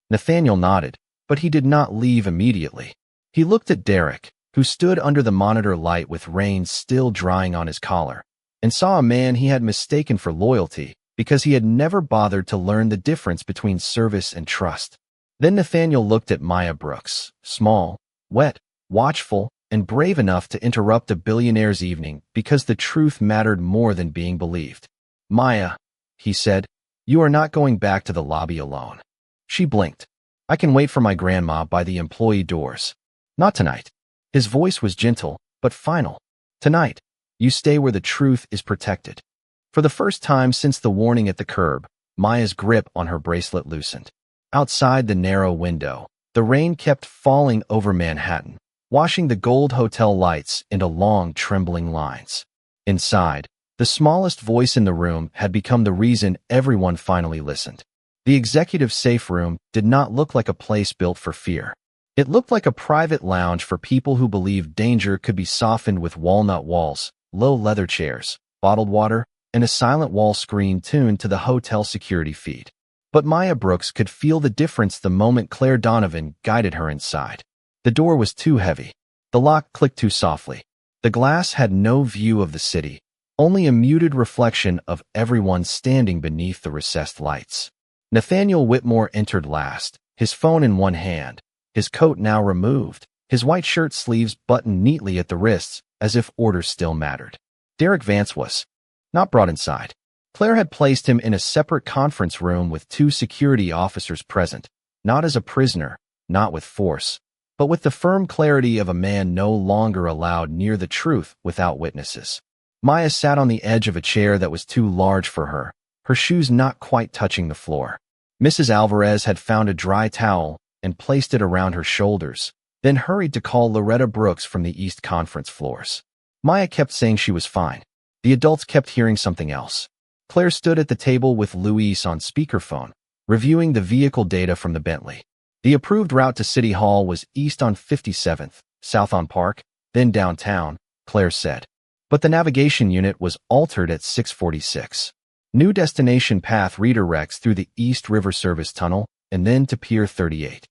S1: Nathaniel nodded, but he did not leave immediately. He looked at Derek, who stood under the monitor light with rain still drying on his collar, and saw a man he had mistaken for loyalty because he had never bothered to learn the difference between service and trust. Then Nathaniel looked at Maya Brooks, small, wet, watchful, and brave enough to interrupt a billionaire's evening because the truth mattered more than being believed. Maya, he said, you are not going back to the lobby alone. She blinked. I can wait for my grandma by the employee doors. Not tonight. His voice was gentle, but final. Tonight, you stay where the truth is protected. For the first time since the warning at the curb, Maya's grip on her bracelet loosened. Outside the narrow window, the rain kept falling over Manhattan, washing the gold hotel lights into long, trembling lines. Inside, the smallest voice in the room had become the reason everyone finally listened. The executive safe room did not look like a place built for fear. It looked like a private lounge for people who believed danger could be softened with walnut walls, low leather chairs, bottled water, and a silent wall screen tuned to the hotel security feed. But Maya Brooks could feel the difference the moment Claire Donovan guided her inside. The door was too heavy. The lock clicked too softly. The glass had no view of the city, only a muted reflection of everyone standing beneath the recessed lights. Nathaniel Whitmore entered last, his phone in one hand, his coat now removed, his white shirt sleeves buttoned neatly at the wrists as if orders still mattered. Derek Vance was not brought inside. Claire had placed him in a separate conference room with 2 security officers present, not as a prisoner, not with force, but with the firm clarity of a man no longer allowed near the truth without witnesses. Maya sat on the edge of a chair that was too large for her, her shoes not quite touching the floor. Mrs. Alvarez had found a dry towel and placed it around her shoulders, then hurried to call Loretta Brooks from the East Conference floors. Maya kept saying she was fine. The adults kept hearing something else. Claire stood at the table with Luis on speakerphone, reviewing the vehicle data from the Bentley. The approved route to City Hall was east on 57th, south on Park, then downtown, Claire said. But the navigation unit was altered at 646. New destination path redirects through the East River Service Tunnel and then to Pier 38.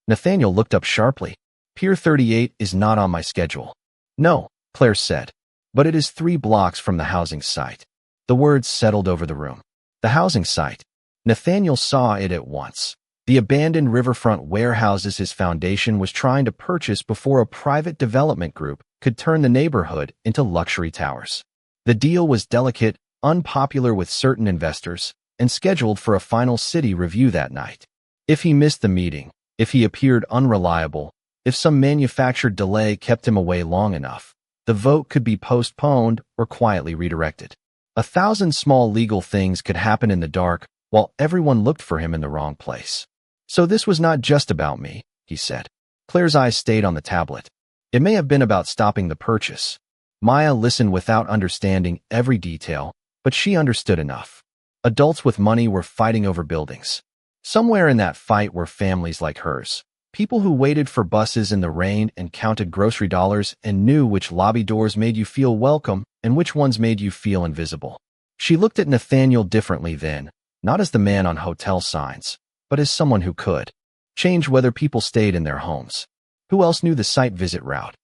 S1: Nathaniel looked up sharply. Pier 38 is not on my schedule. No, Claire said, but it is 3 blocks from the housing site. The words settled over the room. The housing site. Nathaniel saw it at once. The abandoned riverfront warehouses his foundation was trying to purchase before a private development group could turn the neighborhood into luxury towers. The deal was delicate, unpopular with certain investors, and scheduled for a final city review that night. If he missed the meeting, if he appeared unreliable, if some manufactured delay kept him away long enough, the vote could be postponed or quietly redirected. 1,000 small legal things could happen in the dark while everyone looked for him in the wrong place. So this was not just about me, he said. Claire's eyes stayed on the tablet. It may have been about stopping the purchase. Maya listened without understanding every detail, but she understood enough. Adults with money were fighting over buildings. Somewhere in that fight were families like hers. People who waited for buses in the rain and counted grocery dollars and knew which lobby doors made you feel welcome and which ones made you feel invisible. She looked at Nathaniel differently then, not as the man on hotel signs, but as someone who could change whether people stayed in their homes. Who else knew the site visit route?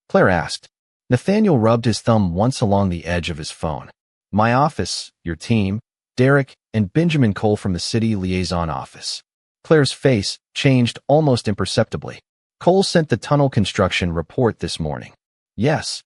S1: Claire asked. Nathaniel rubbed his thumb once along the edge of his phone. My office, your team, Derek, and Benjamin Cole from the city liaison office. Claire's face changed almost imperceptibly. Cole sent the tunnel construction report this morning. Yes.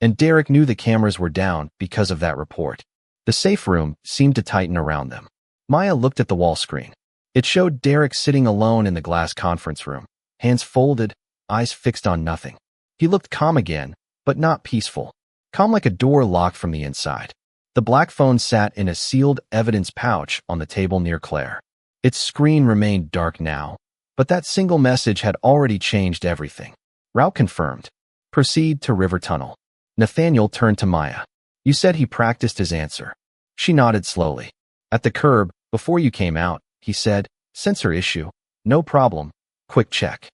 S1: And Derek knew the cameras were down because of that report. The safe room seemed to tighten around them. Maya looked at the wall screen. It showed Derek sitting alone in the glass conference room, hands folded, eyes fixed on nothing. He looked calm again, but not peaceful. Calm like a door locked from the inside. The black phone sat in a sealed evidence pouch on the table near Claire. Its screen remained dark now, but that single message had already changed everything. Route confirmed. Proceed to River Tunnel. Nathaniel turned to Maya. You said he practiced his answer. She nodded slowly. At the curb, before you came out, he said, sensor issue. No problem. Quick check.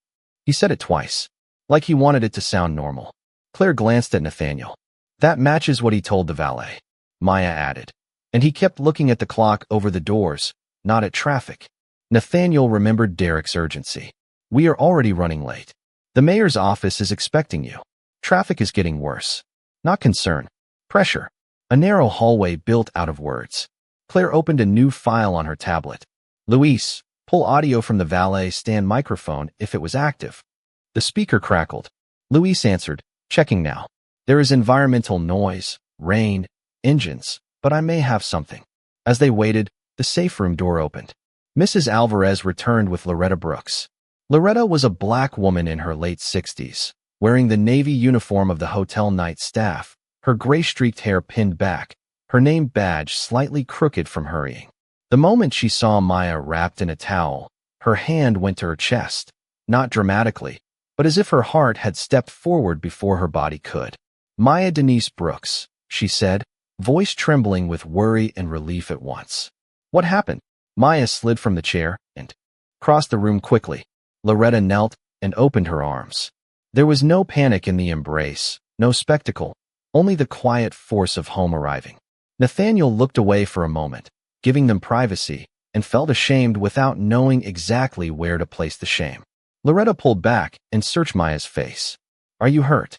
S1: He said it twice, like he wanted it to sound normal. Claire glanced at Nathaniel. That matches what he told the valet, Maya added. And he kept looking at the clock over the doors, not at traffic. Nathaniel remembered Derek's urgency. We are already running late. The mayor's office is expecting you. Traffic is getting worse. Not concern. Pressure. A narrow hallway built out of words. Claire opened a new file on her tablet. Luis, pull audio from the valet stand microphone if it was active. The speaker crackled. Luis answered, checking now. There is environmental noise, rain, engines, but I may have something. As they waited, the safe room door opened. Mrs. Alvarez returned with Loretta Brooks. Loretta was a black woman in her late 60s, wearing the navy uniform of the hotel night staff, her gray-streaked hair pinned back, her name badge slightly crooked from hurrying. The moment she saw Maya wrapped in a towel, her hand went to her chest, not dramatically, but as if her heart had stepped forward before her body could. Maya Denise Brooks, she said, voice trembling with worry and relief at once. What happened? Maya slid from the chair and crossed the room quickly. Loretta knelt and opened her arms. There was no panic in the embrace, no spectacle, only the quiet force of home arriving. Nathaniel looked away for a moment, giving them privacy, and felt ashamed without knowing exactly where to place the shame. Loretta pulled back and searched Maya's face. Are you hurt?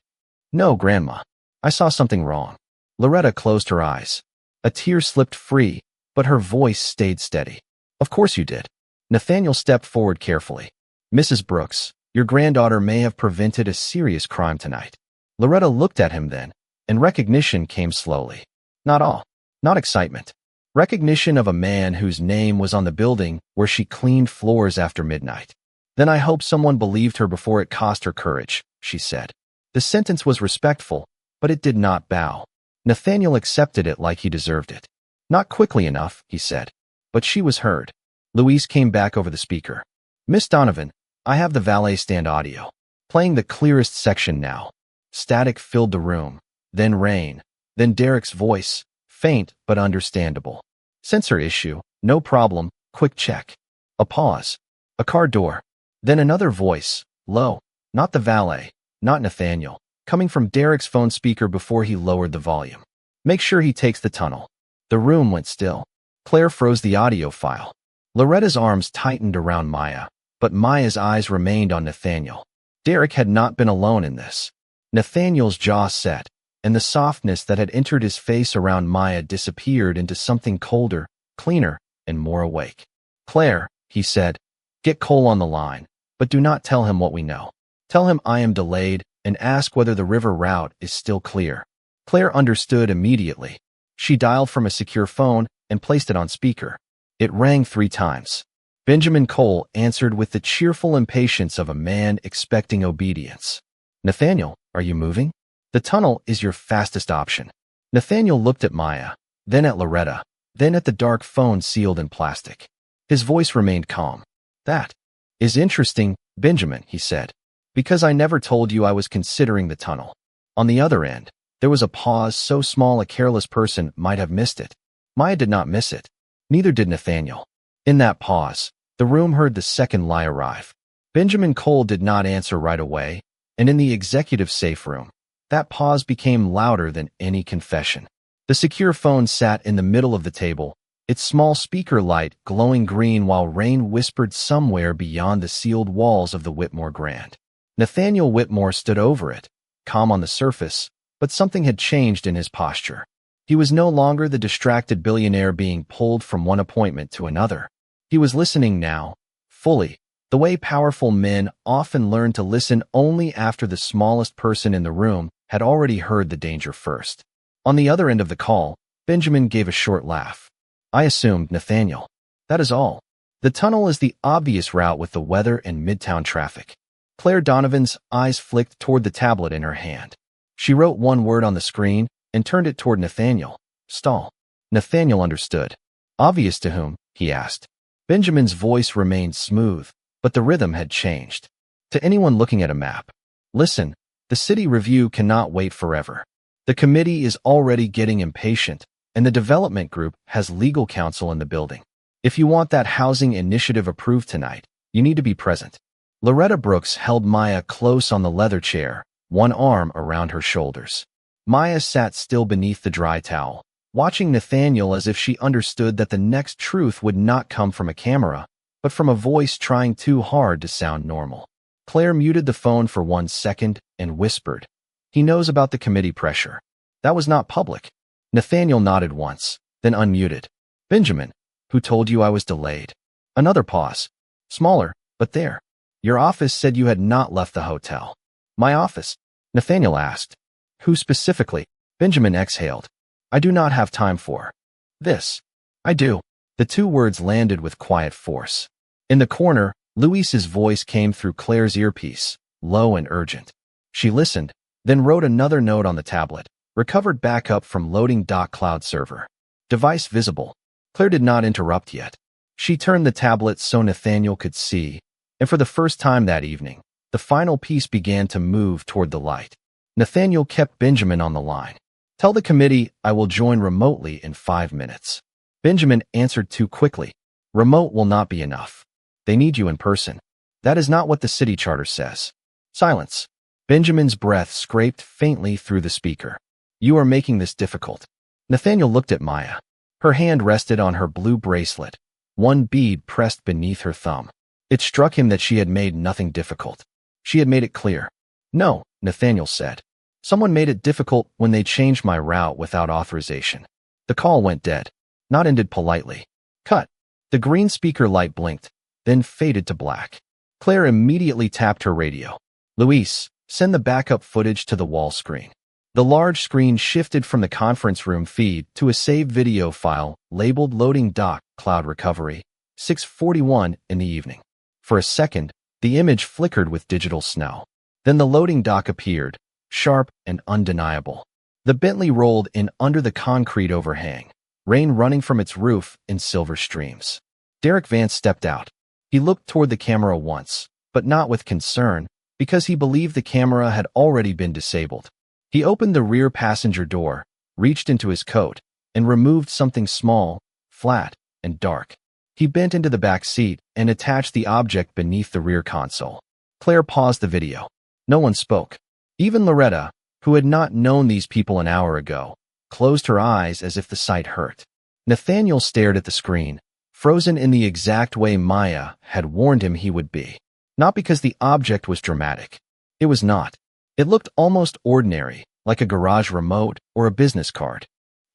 S1: No, Grandma. I saw something wrong. Loretta closed her eyes. A tear slipped free, but her voice stayed steady. Of course you did. Nathaniel stepped forward carefully. Mrs. Brooks, your granddaughter may have prevented a serious crime tonight. Loretta looked at him then, and recognition came slowly. Not all. Not excitement. Recognition of a man whose name was on the building where she cleaned floors after midnight. Then I hope someone believed her before it cost her courage, she said. The sentence was respectful, but it did not bow. Nathaniel accepted it like he deserved it. Not quickly enough, he said. But she was heard. Louise came back over the speaker. Miss Donovan, I have the valet stand audio. Playing the clearest section now. Static filled the room. Then rain. Then Derek's voice, faint but understandable. Sensor issue, no problem, quick check. A pause. A car door. Then another voice, low, not the valet, not Nathaniel, coming from Derek's phone speaker before he lowered the volume. Make sure he takes the tunnel. The room went still. Claire froze the audio file. Loretta's arms tightened around Maya, but Maya's eyes remained on Nathaniel. Derek had not been alone in this. Nathaniel's jaw set, and the softness that had entered his face around Maya disappeared into something colder, cleaner, and more awake. Claire, he said, get Cole on the line, but do not tell him what we know. Tell him I am delayed and ask whether the river route is still clear. Claire understood immediately. She dialed from a secure phone and placed it on speaker. It rang 3 times. Benjamin Cole answered with the cheerful impatience of a man expecting obedience. Nathaniel, are you moving? The tunnel is your fastest option. Nathaniel looked at Maya, then at Loretta, then at the dark phone sealed in plastic. His voice remained calm. That is interesting, Benjamin, he said, because I never told you I was considering the tunnel. On the other end, there was a pause so small a careless person might have missed it. Maya did not miss it. Neither did Nathaniel. In that pause, the room heard the second lie arrive. Benjamin Cole did not answer right away, and in the executive safe room, that pause became louder than any confession. The secure phone sat in the middle of the table, its small speaker light glowing green while rain whispered somewhere beyond the sealed walls of the Whitmore Grand. Nathaniel Whitmore stood over it, calm on the surface, but something had changed in his posture. He was no longer the distracted billionaire being pulled from one appointment to another. He was listening now, fully, the way powerful men often learn to listen only after the smallest person in the room had already heard the danger first. On the other end of the call, Benjamin gave a short laugh. I assumed Nathaniel. That is all. The tunnel is the obvious route with the weather and midtown traffic. Claire Donovan's eyes flicked toward the tablet in her hand. She wrote one word on the screen and turned it toward Nathaniel. Stall. Nathaniel understood. Obvious to whom? He asked. Benjamin's voice remained smooth, but the rhythm had changed. To anyone looking at a map. Listen, the city review cannot wait forever. The committee is already getting impatient, and the development group has legal counsel in the building. If you want that housing initiative approved tonight, you need to be present. Loretta Brooks held Maya close on the leather chair, one arm around her shoulders. Maya sat still beneath the dry towel, watching Nathaniel as if she understood that the next truth would not come from a camera, but from a voice trying too hard to sound normal. Claire muted the phone for 1 second and whispered, "He knows about the committee pressure. That was not public." Nathaniel nodded once, then unmuted. "Benjamin, who told you I was delayed?" Another pause. Smaller, but there. "Your office said you had not left the hotel." "My office?" Nathaniel asked. "Who specifically?" Benjamin exhaled. "I do not have time for this." "I do." The two words landed with quiet force. In the corner, Luis's voice came through Claire's earpiece, low and urgent. She listened, then wrote another note on the tablet, recovered backup from loading .cloud server. Device visible. Claire did not interrupt yet. She turned the tablet so Nathaniel could see, and for the first time that evening, the final piece began to move toward the light. Nathaniel kept Benjamin on the line. "Tell the committee I will join remotely in 5 minutes." Benjamin answered too quickly. "Remote will not be enough. They need you in person. That is not what the city charter says." Silence. Benjamin's breath scraped faintly through the speaker. "You are making this difficult." Nathaniel looked at Maya. Her hand rested on her blue bracelet, one bead pressed beneath her thumb. It struck him that she had made nothing difficult. She had made it clear. "No," Nathaniel said. "Someone made it difficult when they changed my route without authorization." The call went dead. Not ended politely. Cut. The green speaker light blinked, then faded to black. Claire immediately tapped her radio. "Luis, send the backup footage to the wall screen." The large screen shifted from the conference room feed to a saved video file labeled Loading Dock Cloud Recovery, 6:41 in the evening. For a second, the image flickered with digital snow. Then the loading dock appeared, sharp and undeniable. The Bentley rolled in under the concrete overhang, rain running from its roof in silver streams. Derek Vance stepped out. He looked toward the camera once, but not with concern, because he believed the camera had already been disabled. He opened the rear passenger door, reached into his coat, and removed something small, flat, and dark. He bent into the back seat and attached the object beneath the rear console. Claire paused the video. No one spoke. Even Loretta, who had not known these people an hour ago, closed her eyes as if the sight hurt. Nathaniel stared at the screen, frozen in the exact way Maya had warned him he would be. Not because the object was dramatic. It was not. It looked almost ordinary, like a garage remote or a business card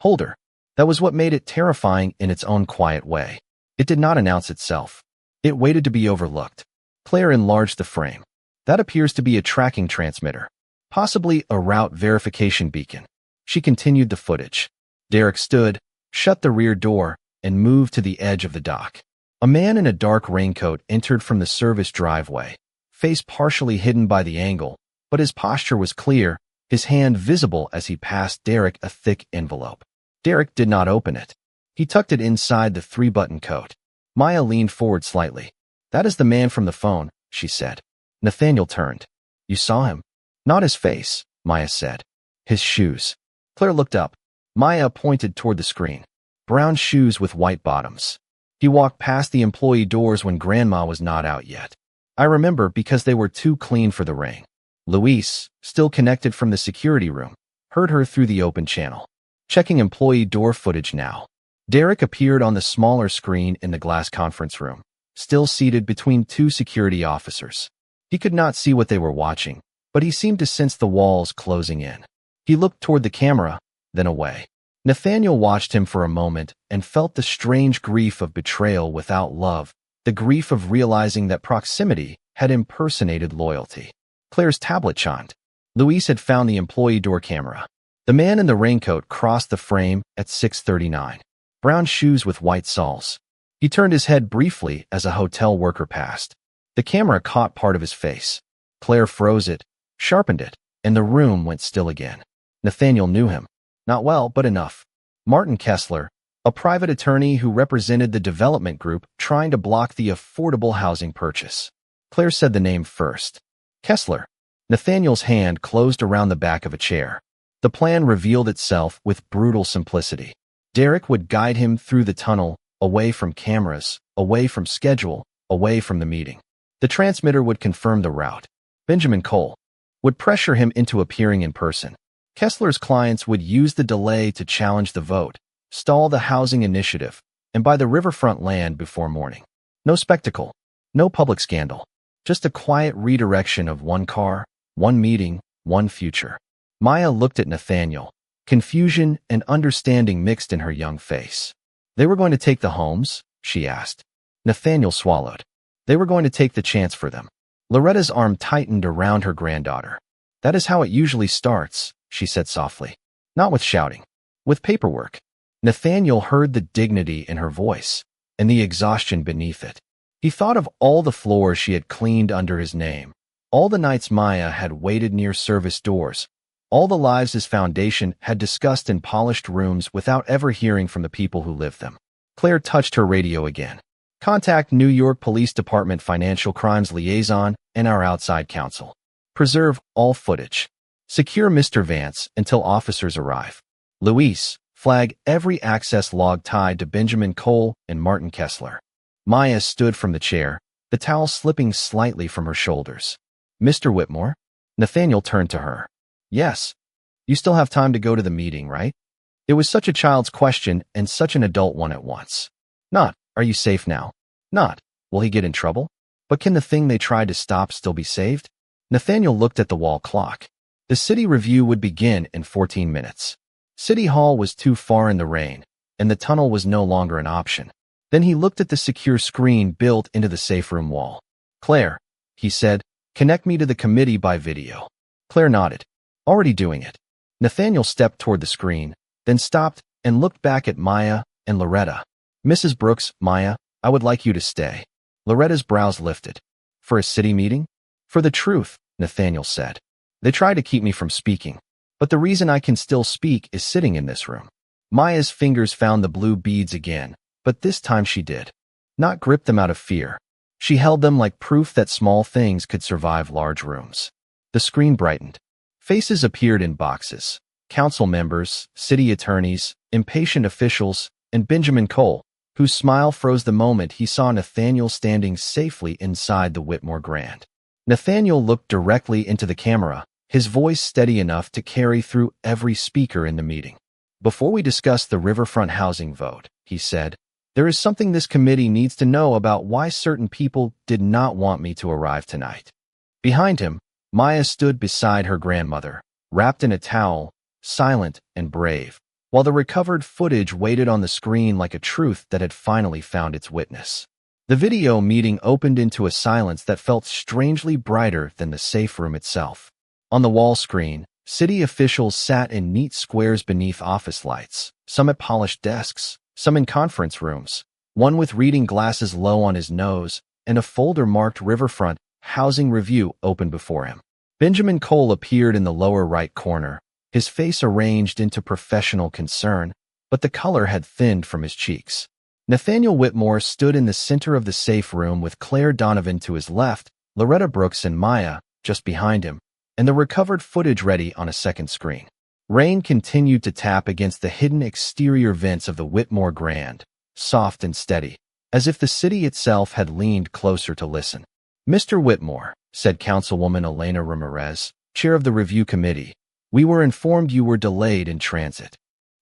S1: holder. That was what made it terrifying in its own quiet way. It did not announce itself. It waited to be overlooked. Claire enlarged the frame. That appears to be a tracking transmitter, possibly a route verification beacon. She continued the footage. Derek stood, shut the rear door, and moved to the edge of the dock. A man in a dark raincoat entered from the service driveway, face partially hidden by the angle, but his posture was clear, his hand visible as he passed Derek a thick envelope. Derek did not open it. He tucked it inside the 3-button coat. Maya leaned forward slightly. "That is the man from the phone," she said. Nathaniel turned. "You saw him?" "Not his face," Maya said. "His shoes." Claire looked up. Maya pointed toward the screen. Brown shoes with white bottoms. He walked past the employee doors when Grandma was not out yet. "I remember because they were too clean for the rain." Luis, still connected from the security room, heard her through the open channel. Checking employee door footage now. Derek appeared on the smaller screen in the glass conference room, still seated between two security officers. He could not see what they were watching, but he seemed to sense the walls closing in. He looked toward the camera, then away. Nathaniel watched him for a moment and felt the strange grief of betrayal without love, the grief of realizing that proximity had impersonated loyalty. Claire's tablet chimed. Luis had found the employee door camera. The man in the raincoat crossed the frame at 6:39. Brown shoes with white soles. He turned his head briefly as a hotel worker passed. The camera caught part of his face. Claire froze it, sharpened it, and the room went still again. Nathaniel knew him. Not well, but enough. Martin Kessler, a private attorney who represented the development group trying to block the affordable housing purchase. Claire said the name first. Kessler. Nathaniel's hand closed around the back of a chair. The plan revealed itself with brutal simplicity. Derek would guide him through the tunnel, away from cameras, away from schedule, away from the meeting. The transmitter would confirm the route. Benjamin Cole would pressure him into appearing in person. Kessler's clients would use the delay to challenge the vote, stall the housing initiative, and buy the riverfront land before morning. No spectacle, no public scandal, just a quiet redirection of one car, one meeting, one future. Maya looked at Nathaniel, confusion and understanding mixed in her young face. They were going to take the homes? She asked. Nathaniel swallowed. They were going to take the chance for them. Loretta's arm tightened around her granddaughter. That is how it usually starts, she said softly. Not with shouting. With paperwork. Nathaniel heard the dignity in her voice, and the exhaustion beneath it. He thought of all the floors she had cleaned under his name, all the nights Maya had waited near service doors, all the lives his foundation had discussed in polished rooms without ever hearing from the people who lived them. Claire touched her radio again. Contact New York Police Department Financial Crimes Liaison and our outside counsel. Preserve all footage. Secure Mr. Vance until officers arrive. Luis, flag every access log tied to Benjamin Cole and Martin Kessler. Maya stood from the chair, the towel slipping slightly from her shoulders. Mr. Whitmore? Nathaniel turned to her. Yes. You still have time to go to the meeting, right? It was such a child's question and such an adult one at once. Not, are you safe now? Not, will he get in trouble? But can the thing they tried to stop still be saved? Nathaniel looked at the wall clock. The city review would begin in 14 minutes. City Hall was too far in the rain, and the tunnel was no longer an option. Then he looked at the secure screen built into the safe room wall. Claire, he said, connect me to the committee by video. Claire nodded. Already doing it. Nathaniel stepped toward the screen, then stopped and looked back at Maya and Loretta. Mrs. Brooks, Maya, I would like you to stay. Loretta's brows lifted. For a city meeting? For the truth, Nathaniel said. They try to keep me from speaking, but the reason I can still speak is sitting in this room. Maya's fingers found the blue beads again, but this time she did. Not grip them out of fear. She held them like proof that small things could survive large rooms. The screen brightened. Faces appeared in boxes. Council members, city attorneys, impatient officials, and Benjamin Cole, whose smile froze the moment he saw Nathaniel standing safely inside the Whitmore Grand. Nathaniel looked directly into the camera, his voice steady enough to carry through every speaker in the meeting. Before we discuss the riverfront housing vote, he said, there is something this committee needs to know about why certain people did not want me to arrive tonight. Behind him, Maya stood beside her grandmother, wrapped in a towel, silent and brave, while the recovered footage waited on the screen like a truth that had finally found its witness. The video meeting opened into a silence that felt strangely brighter than the safe room itself. On the wall screen, city officials sat in neat squares beneath office lights, some at polished desks, some in conference rooms, one with reading glasses low on his nose, and a folder marked Riverfront Housing Review open before him. Benjamin Cole appeared in the lower right corner, his face arranged into professional concern, but the color had thinned from his cheeks. Nathaniel Whitmore stood in the center of the safe room with Claire Donovan to his left, Loretta Brooks and Maya just behind him, and the recovered footage ready on a second screen. Rain continued to tap against the hidden exterior vents of the Whitmore Grand, soft and steady, as if the city itself had leaned closer to listen. Mr. Whitmore, said Councilwoman Elena Ramirez, chair of the review committee, we were informed you were delayed in transit.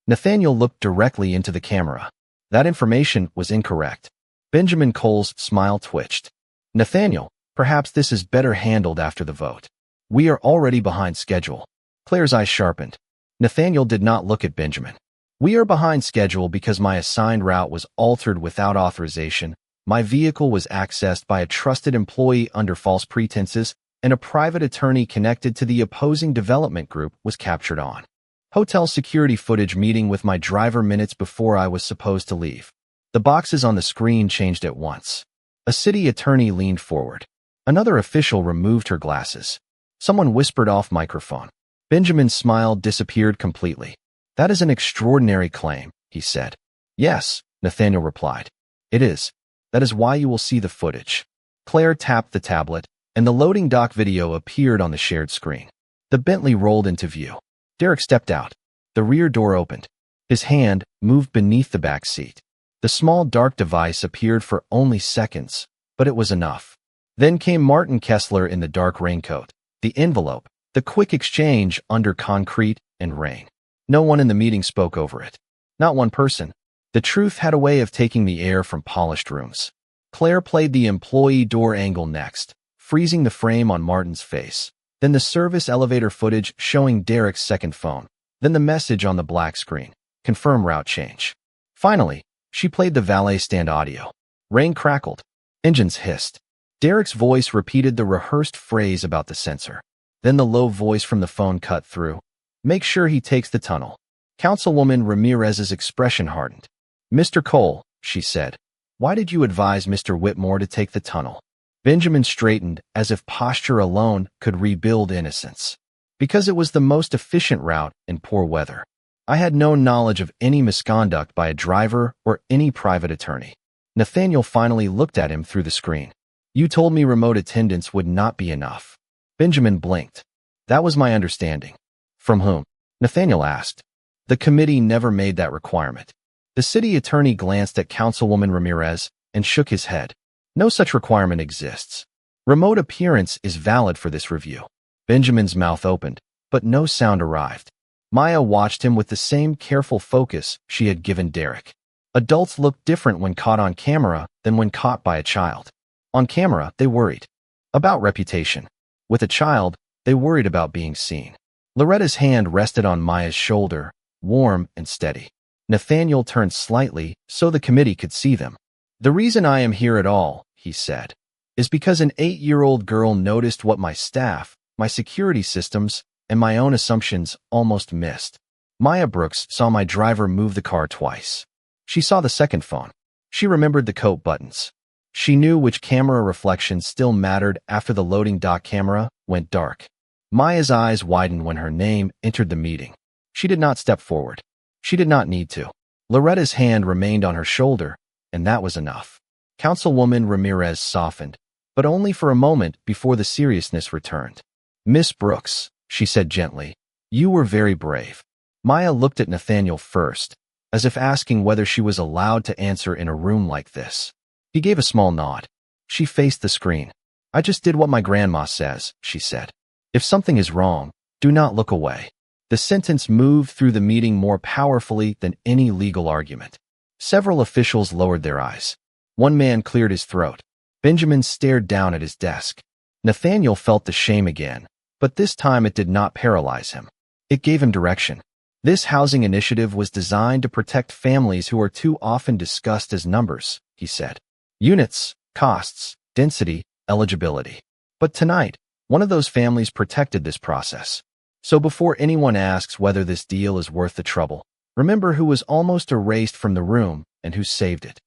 S1: Nathaniel looked directly into the camera. That information was incorrect. Benjamin Cole's smile twitched. Nathaniel, perhaps this is better handled after the vote. We are already behind schedule. Claire's eyes sharpened. Nathaniel did not look at Benjamin. We are behind schedule because my assigned route was altered without authorization. My vehicle was accessed by a trusted employee under false pretenses, and a private attorney connected to the opposing development group was captured on hotel security footage meeting with my driver minutes before I was supposed to leave. The boxes on the screen changed at once. A city attorney leaned forward. Another official removed her glasses. Someone whispered off microphone. Benjamin's smile disappeared completely. That is an extraordinary claim, he said. Yes, Nathaniel replied. It is. That is why you will see the footage. Claire tapped the tablet, and the loading dock video appeared on the shared screen. The Bentley rolled into view. Derek stepped out. The rear door opened. His hand moved beneath the back seat. The small dark device appeared for only seconds, but it was enough. Then came Martin Kessler in the dark raincoat, the envelope, the quick exchange under concrete and rain. No one in the meeting spoke over it. Not one person. The truth had a way of taking the air from polished rooms. Claire played the employee door angle next, freezing the frame on Martin's face. Then the service elevator footage showing Derek's second phone. Then the message on the black screen. Confirm route change. Finally, she played the valet stand audio. Rain crackled. Engines hissed. Derek's voice repeated the rehearsed phrase about the sensor. Then the low voice from the phone cut through. Make sure he takes the tunnel. Councilwoman Ramirez's expression hardened. Mr. Cole, she said, why did you advise Mr. Whitmore to take the tunnel? Benjamin straightened as if posture alone could rebuild innocence. Because it was the most efficient route in poor weather. I had no knowledge of any misconduct by a driver or any private attorney. Nathaniel finally looked at him through the screen. You told me remote attendance would not be enough. Benjamin blinked. That was my understanding. From whom? Nathaniel asked. The committee never made that requirement. The city attorney glanced at Councilwoman Ramirez and shook his head. No such requirement exists. Remote appearance is valid for this review. Benjamin's mouth opened, but no sound arrived. Maya watched him with the same careful focus she had given Derek. Adults look different when caught on camera than when caught by a child. On camera, they worried about reputation. With a child, they worried about being seen. Loretta's hand rested on Maya's shoulder, warm and steady. Nathaniel turned slightly so the committee could see them. The reason I am here at all, he said, is because an 8-year-old girl noticed what my staff, my security systems, and my own assumptions almost missed. Maya Brooks saw my driver move the car twice. She saw the second phone. She remembered the coat buttons. She knew which camera reflections still mattered after the loading dock camera went dark. Maya's eyes widened when her name entered the meeting. She did not step forward. She did not need to. Loretta's hand remained on her shoulder, and that was enough. Councilwoman Ramirez softened, but only for a moment before the seriousness returned. Miss Brooks, she said gently, you were very brave. Maya looked at Nathaniel first, as if asking whether she was allowed to answer in a room like this. He gave a small nod. She faced the screen. I just did what my grandma says, she said. If something is wrong, do not look away. The sentence moved through the meeting more powerfully than any legal argument. Several officials lowered their eyes. One man cleared his throat. Benjamin stared down at his desk. Nathaniel felt the shame again, but this time it did not paralyze him. It gave him direction. This housing initiative was designed to protect families who are too often discussed as numbers, he said. Units, costs, density, eligibility. But tonight, one of those families protected this process. So before anyone asks whether this deal is worth the trouble, remember who was almost erased from the room and who saved it.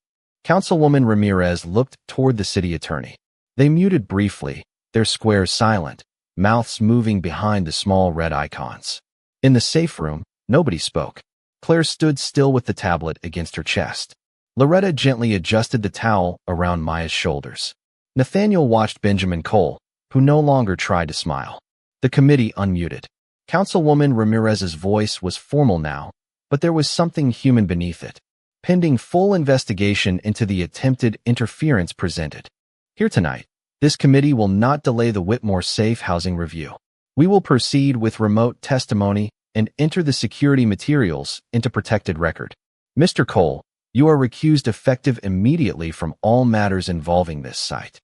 S1: Councilwoman Ramirez looked toward the city attorney. They muted briefly, their squares silent, mouths moving behind the small red icons. In the safe room, nobody spoke. Claire stood still with the tablet against her chest. Loretta gently adjusted the towel around Maya's shoulders. Nathaniel watched Benjamin Cole, who no longer tried to smile. The committee unmuted. Councilwoman Ramirez's voice was formal now, but there was something human beneath it. Pending full investigation into the attempted interference presented. Here tonight, this committee will not delay the Whitmore Safe Housing Review. We will proceed with remote testimony and enter the security materials into protected record. Mr. Cole, you are recused effective immediately from all matters involving this site.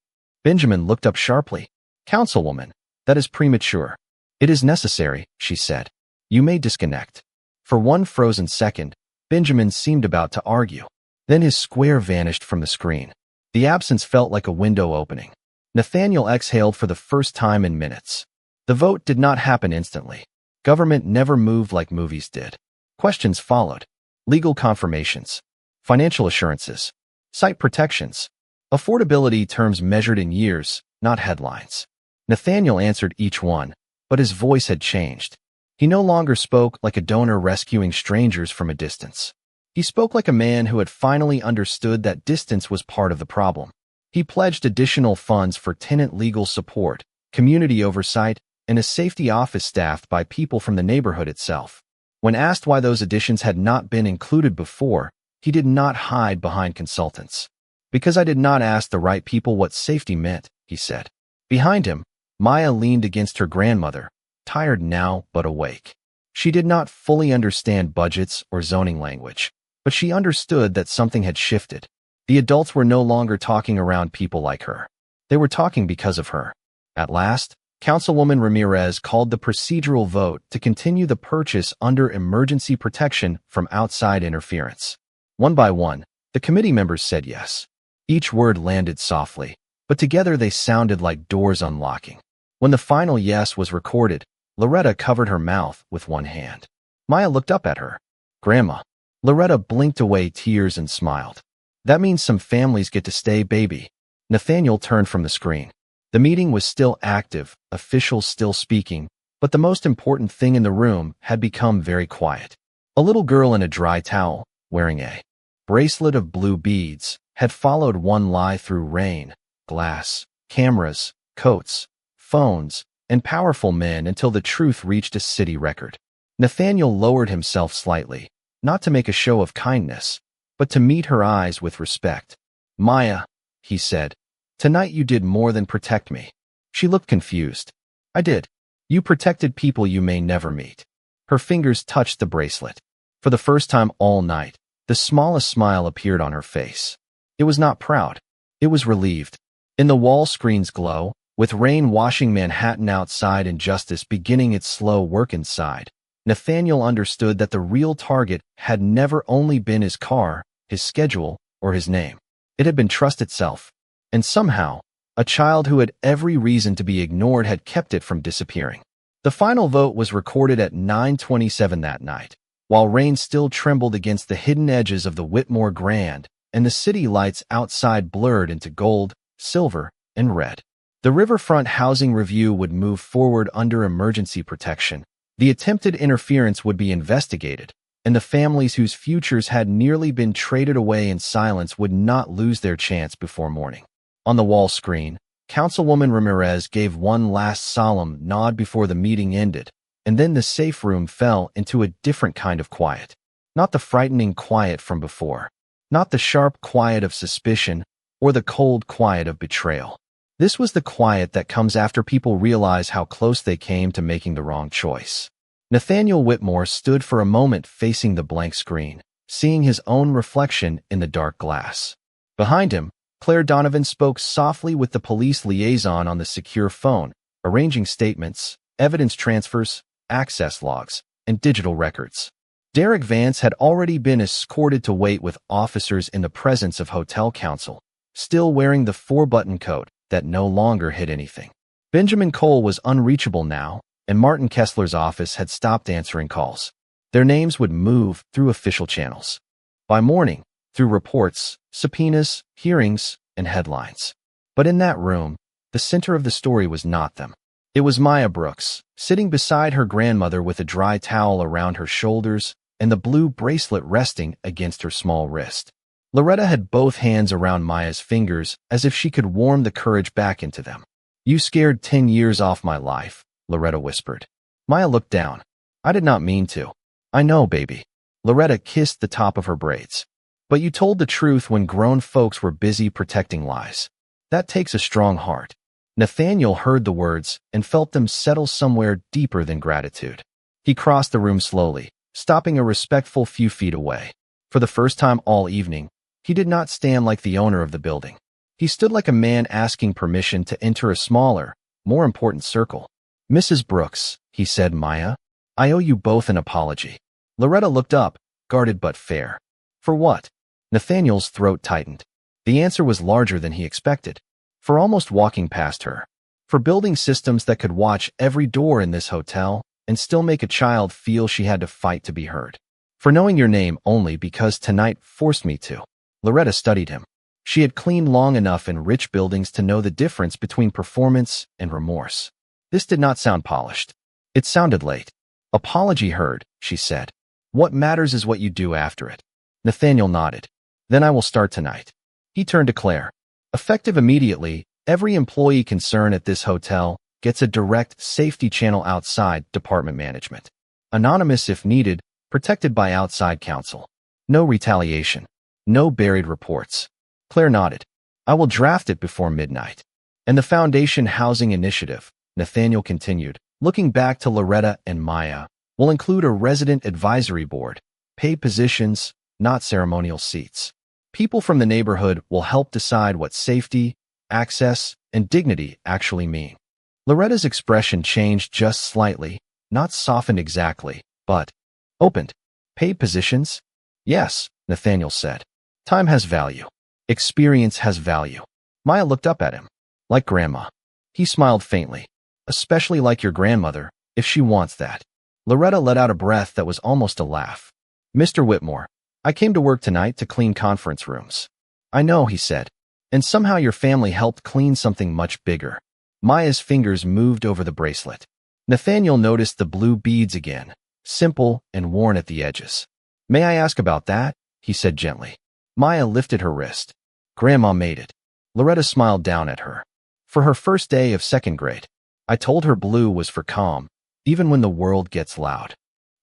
S1: Benjamin looked up sharply. Councilwoman, that is premature. It is necessary, she said. You may disconnect. For one frozen second, Benjamin seemed about to argue. Then his square vanished from the screen. The absence felt like a window opening. Nathaniel exhaled for the first time in minutes. The vote did not happen instantly. Government never moved like movies did. Questions followed. Legal confirmations. Financial assurances. Site protections. Affordability terms measured in years, not headlines. Nathaniel answered each one, but his voice had changed. He no longer spoke like a donor rescuing strangers from a distance. He spoke like a man who had finally understood that distance was part of the problem. He pledged additional funds for tenant legal support, community oversight, and a safety office staffed by people from the neighborhood itself. When asked why those additions had not been included before, he did not hide behind consultants. "Because I did not ask the right people what safety meant," he said. Behind him, Maya leaned against her grandmother, tired now but awake. She did not fully understand budgets or zoning language, but she understood that something had shifted. The adults were no longer talking around people like her. They were talking because of her. At last, Councilwoman Ramirez called the procedural vote to continue the purchase under emergency protection from outside interference. One by one, the committee members said yes. Each word landed softly, but together they sounded like doors unlocking. When the final yes was recorded, Loretta covered her mouth with one hand. Maya looked up at her. "Grandma." Loretta blinked away tears and smiled. "That means some families get to stay, baby." Nathaniel turned from the screen. The meeting was still active, officials still speaking, but the most important thing in the room had become very quiet. A little girl in a dry towel, wearing a bracelet of blue beads, had followed one lie through rain, glass, cameras, coats, phones, and powerful men until the truth reached a city record. Nathaniel lowered himself slightly, not to make a show of kindness, but to meet her eyes with respect. "Maya," he said, "tonight you did more than protect me." She looked confused. "I did. You protected people you may never meet." Her fingers touched the bracelet. For the first time all night, the smallest smile appeared on her face. It was not proud. It was relieved. In the wall screen's glow, with rain washing Manhattan outside and justice beginning its slow work inside, Nathaniel understood that the real target had never only been his car, his schedule, or his name. It had been trust itself. And somehow, a child who had every reason to be ignored had kept it from disappearing. The final vote was recorded at 9:27 that night, while rain still trembled against the hidden edges of the Whitmore Grand, and the city lights outside blurred into gold, silver, and red. The Riverfront Housing Review would move forward under emergency protection. The attempted interference would be investigated, and the families whose futures had nearly been traded away in silence would not lose their chance before morning. On the wall screen, Councilwoman Ramirez gave one last solemn nod before the meeting ended, and then the safe room fell into a different kind of quiet. Not the frightening quiet from before. Not the sharp quiet of suspicion or the cold quiet of betrayal. This was the quiet that comes after people realize how close they came to making the wrong choice. Nathaniel Whitmore stood for a moment facing the blank screen, seeing his own reflection in the dark glass. Behind him, Claire Donovan spoke softly with the police liaison on the secure phone, arranging statements, evidence transfers, access logs, and digital records. Derek Vance had already been escorted to wait with officers in the presence of hotel counsel, still wearing the 4-button coat that no longer hid anything. Benjamin Cole was unreachable now, and Martin Kessler's office had stopped answering calls. Their names would move through official channels. By morning, through reports, subpoenas, hearings, and headlines. But in that room, the center of the story was not them. It was Maya Brooks, sitting beside her grandmother with a dry towel around her shoulders and the blue bracelet resting against her small wrist. Loretta had both hands around Maya's fingers as if she could warm the courage back into them. "You scared 10 years off my life," Loretta whispered. Maya looked down. "I did not mean to." "I know, baby." Loretta kissed the top of her braids. "But you told the truth when grown folks were busy protecting lies. That takes a strong heart." Nathaniel heard the words and felt them settle somewhere deeper than gratitude. He crossed the room slowly, stopping a respectful few feet away. For the first time all evening, he did not stand like the owner of the building. He stood like a man asking permission to enter a smaller, more important circle. "Mrs. Brooks," he said, "Maya, I owe you both an apology." Loretta looked up, guarded but fair. For what? Nathaniel's throat tightened. The answer was larger than he expected. For almost walking past her. For building systems that could watch every door in this hotel and still make a child feel she had to fight to be heard. For knowing your name only because tonight forced me to. Loretta studied him. She had cleaned long enough in rich buildings to know the difference between performance and remorse. This did not sound polished. It sounded late. Apology heard, she said. What matters is what you do after it. Nathaniel nodded. Then I will start tonight. He turned to Claire. Effective immediately, every employee concerned at this hotel gets a direct safety channel outside department management. Anonymous if needed, protected by outside counsel. No retaliation. No buried reports. Claire nodded. I will draft it before midnight. And the Foundation Housing Initiative, Nathaniel continued, looking back to Loretta and Maya, will include a resident advisory board, paid positions, not ceremonial seats. People from the neighborhood will help decide what safety, access, and dignity actually mean. Loretta's expression changed just slightly, not softened exactly, but opened. Paid positions? Yes, Nathaniel said. Time has value. Experience has value. Maya looked up at him. Like Grandma. He smiled faintly. Especially like your grandmother, if she wants that. Loretta let out a breath that was almost a laugh. Mr. Whitmore, I came to work tonight to clean conference rooms. I know, he said. And somehow your family helped clean something much bigger. Maya's fingers moved over the bracelet. Nathaniel noticed the blue beads again, simple and worn at the edges. May I ask about that? He said gently. Maya lifted her wrist. Grandma made it. Loretta smiled down at her. For her first day of second grade, I told her blue was for calm, even when the world gets loud.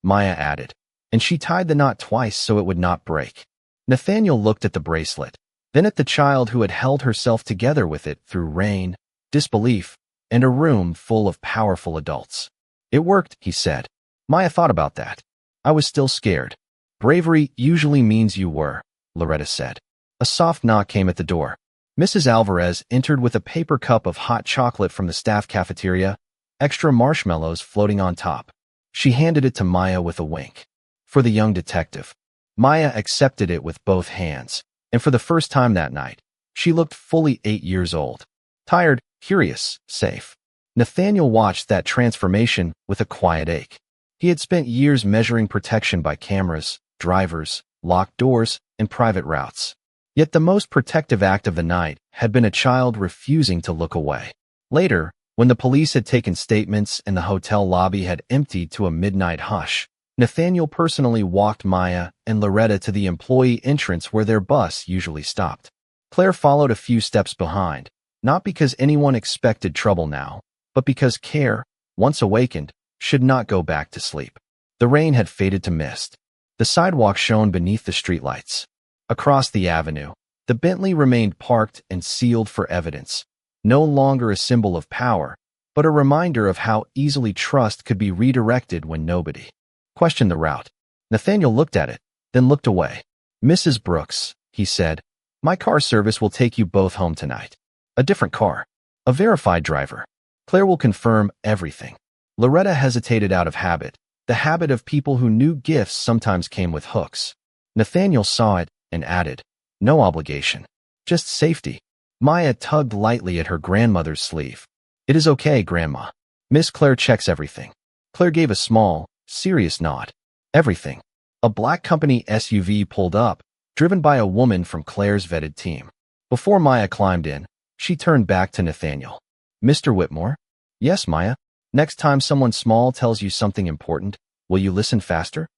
S1: Maya added, and she tied the knot twice so it would not break. Nathaniel looked at the bracelet, then at the child who had held herself together with it through rain, disbelief, and a room full of powerful adults. It worked, he said. Maya thought about that. I was still scared. Bravery usually means you were, Loretta said. A soft knock came at the door. Mrs. Alvarez entered with a paper cup of hot chocolate from the staff cafeteria, extra marshmallows floating on top. She handed it to Maya with a wink. For the young detective. Maya accepted it with both hands, and for the first time that night, she looked fully 8 years old. Tired, curious, safe. Nathaniel watched that transformation with a quiet ache. He had spent years measuring protection by cameras, drivers, locked doors, and private routes. Yet the most protective act of the night had been a child refusing to look away. Later, when the police had taken statements and the hotel lobby had emptied to a midnight hush, Nathaniel personally walked Maya and Loretta to the employee entrance where their bus usually stopped. Claire followed a few steps behind, not because anyone expected trouble now, but because care, once awakened, should not go back to sleep. The rain had faded to mist. The sidewalk shone beneath the streetlights. Across the avenue, the Bentley remained parked and sealed for evidence, no longer a symbol of power, but a reminder of how easily trust could be redirected when nobody questioned the route. Nathaniel looked at it, then looked away. Mrs. Brooks, he said, my car service will take you both home tonight. A different car. A verified driver. Claire will confirm everything. Loretta hesitated out of habit, the habit of people who knew gifts sometimes came with hooks. Nathaniel saw it and added, no obligation. Just safety. Maya tugged lightly at her grandmother's sleeve. It is okay, Grandma. Miss Claire checks everything. Claire gave a small, serious nod. Everything. A black company SUV pulled up, driven by a woman from Claire's vetted team. Before Maya climbed in, she turned back to Nathaniel. Mr. Whitmore? Yes, Maya. Next time someone small tells you something important, will you listen faster?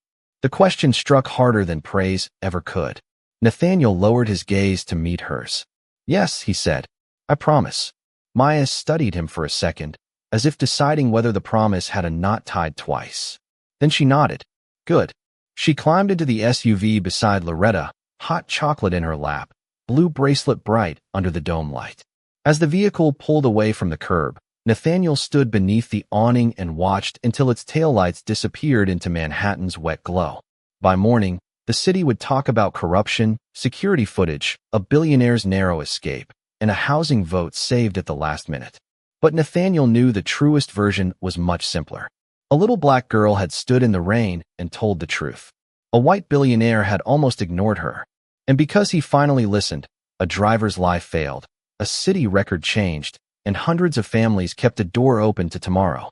S1: The question struck harder than praise ever could. Nathaniel lowered his gaze to meet hers. Yes, he said. I promise. Maya studied him for a second, as if deciding whether the promise had a knot tied twice. Then she nodded. Good. She climbed into the SUV beside Loretta, hot chocolate in her lap, blue bracelet bright under the dome light. As the vehicle pulled away from the curb, Nathaniel stood beneath the awning and watched until its taillights disappeared into Manhattan's wet glow. By morning, the city would talk about corruption, security footage, a billionaire's narrow escape, and a housing vote saved at the last minute. But Nathaniel knew the truest version was much simpler. A little black girl had stood in the rain and told the truth. A white billionaire had almost ignored her. And because he finally listened, a driver's life failed, a city record changed, and hundreds of families kept a door open to tomorrow.